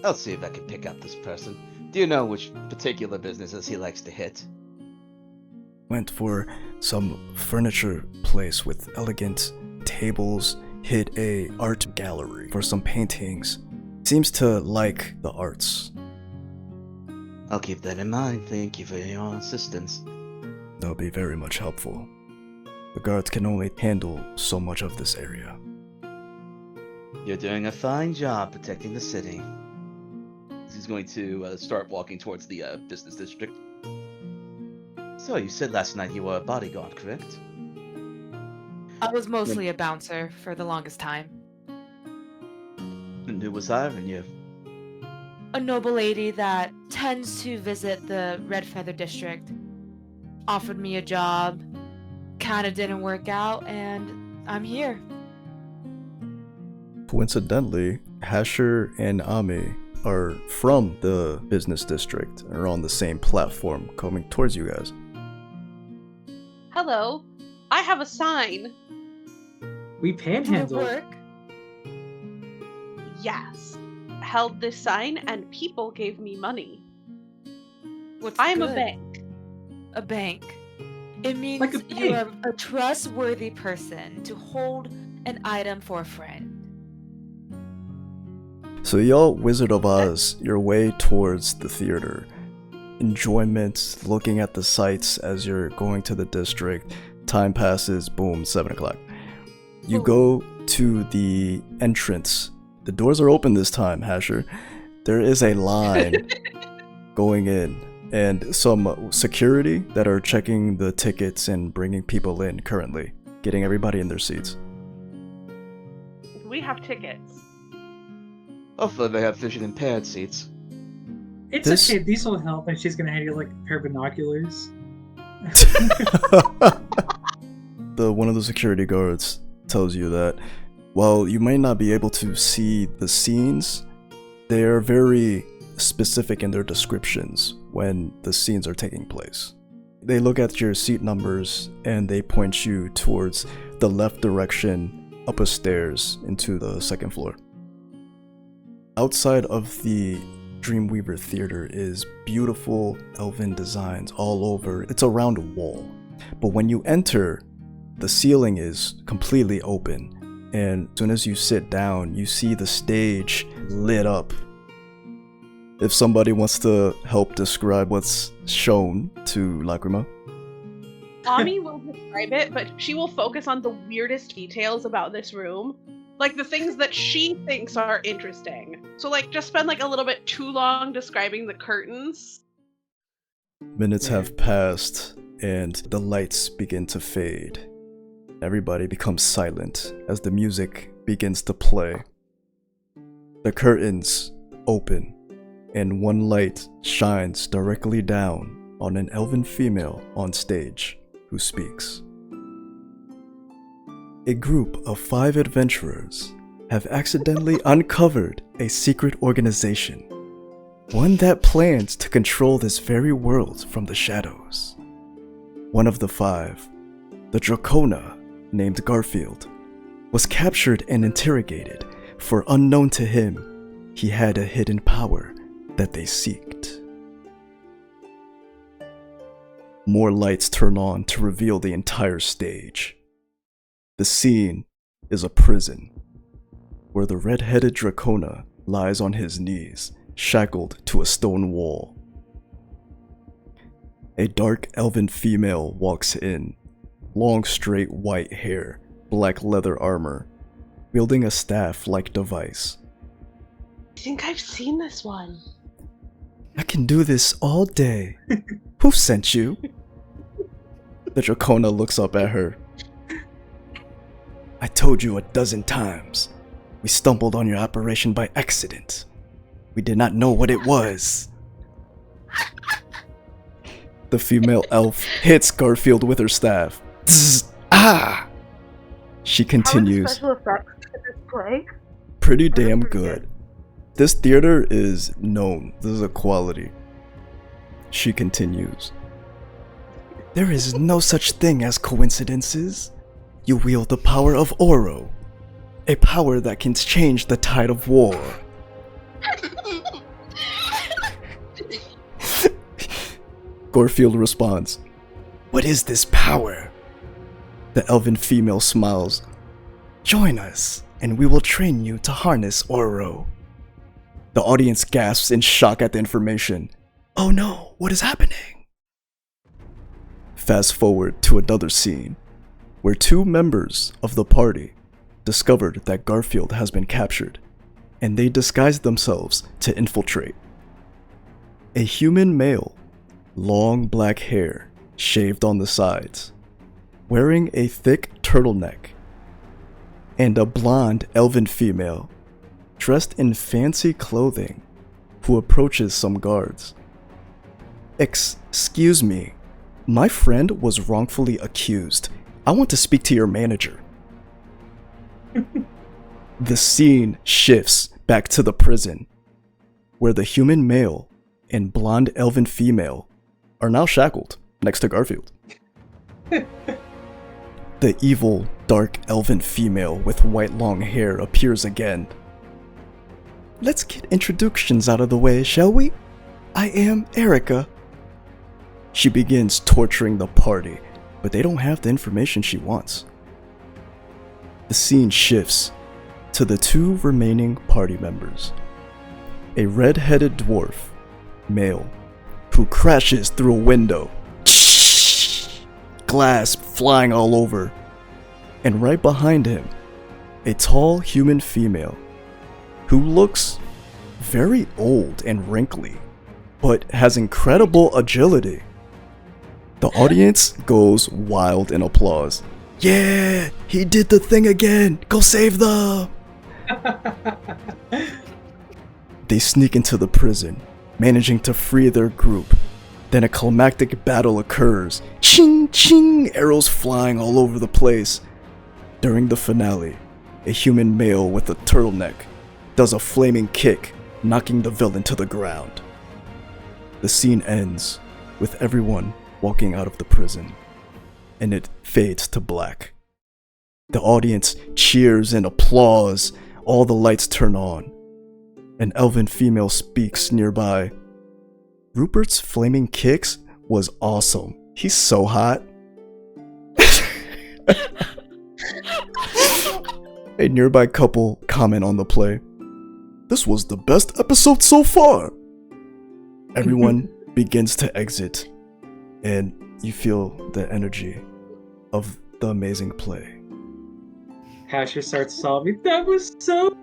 I'll see if I can pick up this person. Do you know which particular businesses he likes to hit? Went for some furniture place with elegant tables, hit a art gallery for some paintings. Seems to like the arts. I'll keep that in mind. Thank you for your assistance. That'll be very much helpful. The guards can only handle so much of this area. You're doing a fine job protecting the city. He's going to start walking towards the business district. So, you said last night you were a bodyguard, correct? I was mostly a bouncer for the longest time. And who was hiring you? A noble lady that tends to visit the Red Feather District offered me a job. Kinda didn't work out, and I'm here. Coincidentally, Hasher and Ami are from the business district and are on the same platform coming towards you guys. Hello. I have a sign. We Did it panhandle. work? Yes. Held this sign and people gave me money. What's I'm a good? bank. A bank. It means Like a you bank. are a trustworthy person to hold an item for a friend. So y'all Wizard of Oz your way towards the theater. Enjoyment, looking at the sights as you're going to the district. Time passes, boom, 7 o'clock. You go to the entrance. The doors are open this time, Hasher. There is a line going in, and some security that are checking the tickets and bringing people in currently, getting everybody in their seats. We have tickets. Hopefully they have vision impaired seats. It's okay, these will help, and she's gonna hand you like a pair of binoculars. One of the security guards tells you that while you might not be able to see the scenes, they are very specific in their descriptions when the scenes are taking place. They look at your seat numbers and they point you towards the left direction up a stairs into the second floor. Outside of the Dreamweaver Theater is beautiful elven designs all over. It's a round wall, but when you enter, the ceiling is completely open, and as soon as you sit down, you see the stage lit up. If somebody wants to help describe what's shown to Lacrima. Ami will describe it, but she will focus on the weirdest details about this room. Like the things that she thinks are interesting. So like just spend like a little bit too long describing the curtains. Minutes have passed and the lights begin to fade. Everybody becomes silent as the music begins to play. The curtains open and one light shines directly down on an elven female on stage who speaks. A group of 5 adventurers have accidentally uncovered a secret organization, one that plans to control this very world from the shadows. One of the 5, the Dracona named Garfield, was captured and interrogated, for unknown to him, he had a hidden power that they seeked. More lights turn on to reveal the entire stage. The scene is a prison, where the red-headed Dracona lies on his knees, shackled to a stone wall. A dark elven female walks in, long straight white hair, black leather armor, wielding a staff-like device. I think I've seen this one. I can do this all day. Who sent you? The Dracona looks up at her. I told you a dozen times. We stumbled on your operation by accident. We did not know what it was. The female elf hits Garfield with her staff. Zzz, ah! She continues. How are the special effects to this play? Pretty damn good. This theater is known. This is a quality. She continues. There is no such thing as coincidences. You wield the power of Oro, a power that can change the tide of war. Garfield responds, What is this power? The elven female smiles. Join us, and we will train you to harness Oro. The audience gasps in shock at the information. Oh no, what is happening? Fast forward to another scene, where 2 members of the party discovered that Garfield has been captured, and they disguised themselves to infiltrate. A human male, long black hair, shaved on the sides, wearing a thick turtleneck, and a blonde elven female, dressed in fancy clothing, who approaches some guards. Excuse me, my friend was wrongfully accused. I want to speak to your manager. The scene shifts back to the prison, where the human male and blonde elven female are now shackled next to Garfield. The evil, dark elven female with white long hair appears again. Let's get introductions out of the way, shall we? I am Erica. She begins torturing the party, but they don't have the information she wants. The scene shifts to the 2 remaining party members, A red-headed dwarf, male, who crashes through a window. Glass flying all over. And right behind him, a tall human female who looks very old and wrinkly, but has incredible agility. The audience goes wild in applause. Yeah, he did the thing again. Go save them. They sneak into the prison, managing to free their group. Then a climactic battle occurs. Ching ching, arrows flying all over the place. During the finale, a human male with a turtleneck does a flaming kick, knocking the villain to the ground. The scene ends with everyone walking out of the prison, and it fades to black. The audience cheers and applause. All the lights turn on. An elven female speaks nearby. Rupert's flaming kicks was awesome. He's so hot. A nearby couple comment on the play. This was the best episode so far. Everyone begins to exit, and you feel the energy of the amazing play. Hasher starts sobbing. That was so.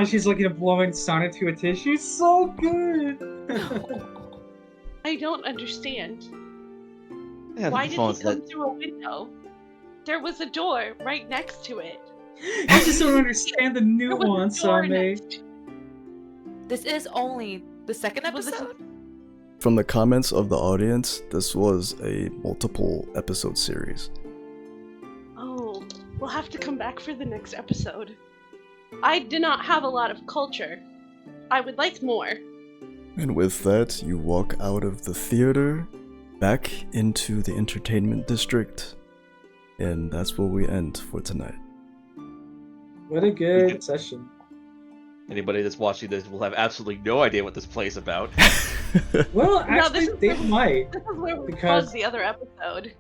She's looking at blowing sun into a tissue. So good. I don't understand. Yeah, Why the did he phone's come that- through a window? There was a door right next to it. I just don't understand the There was a nuance door on me. next to- This is only the second Was it- episode? From the comments of the audience, this was a multiple episode series. Oh, we'll have to come back for the next episode. I do not have a lot of culture. I would like more. And with that, you walk out of the theater, back into the entertainment district, and that's where we end for tonight. What a good session. Anybody that's watching this will have absolutely no idea what this play is about. Well, No, actually, they might. This is where we Because- close the other episode.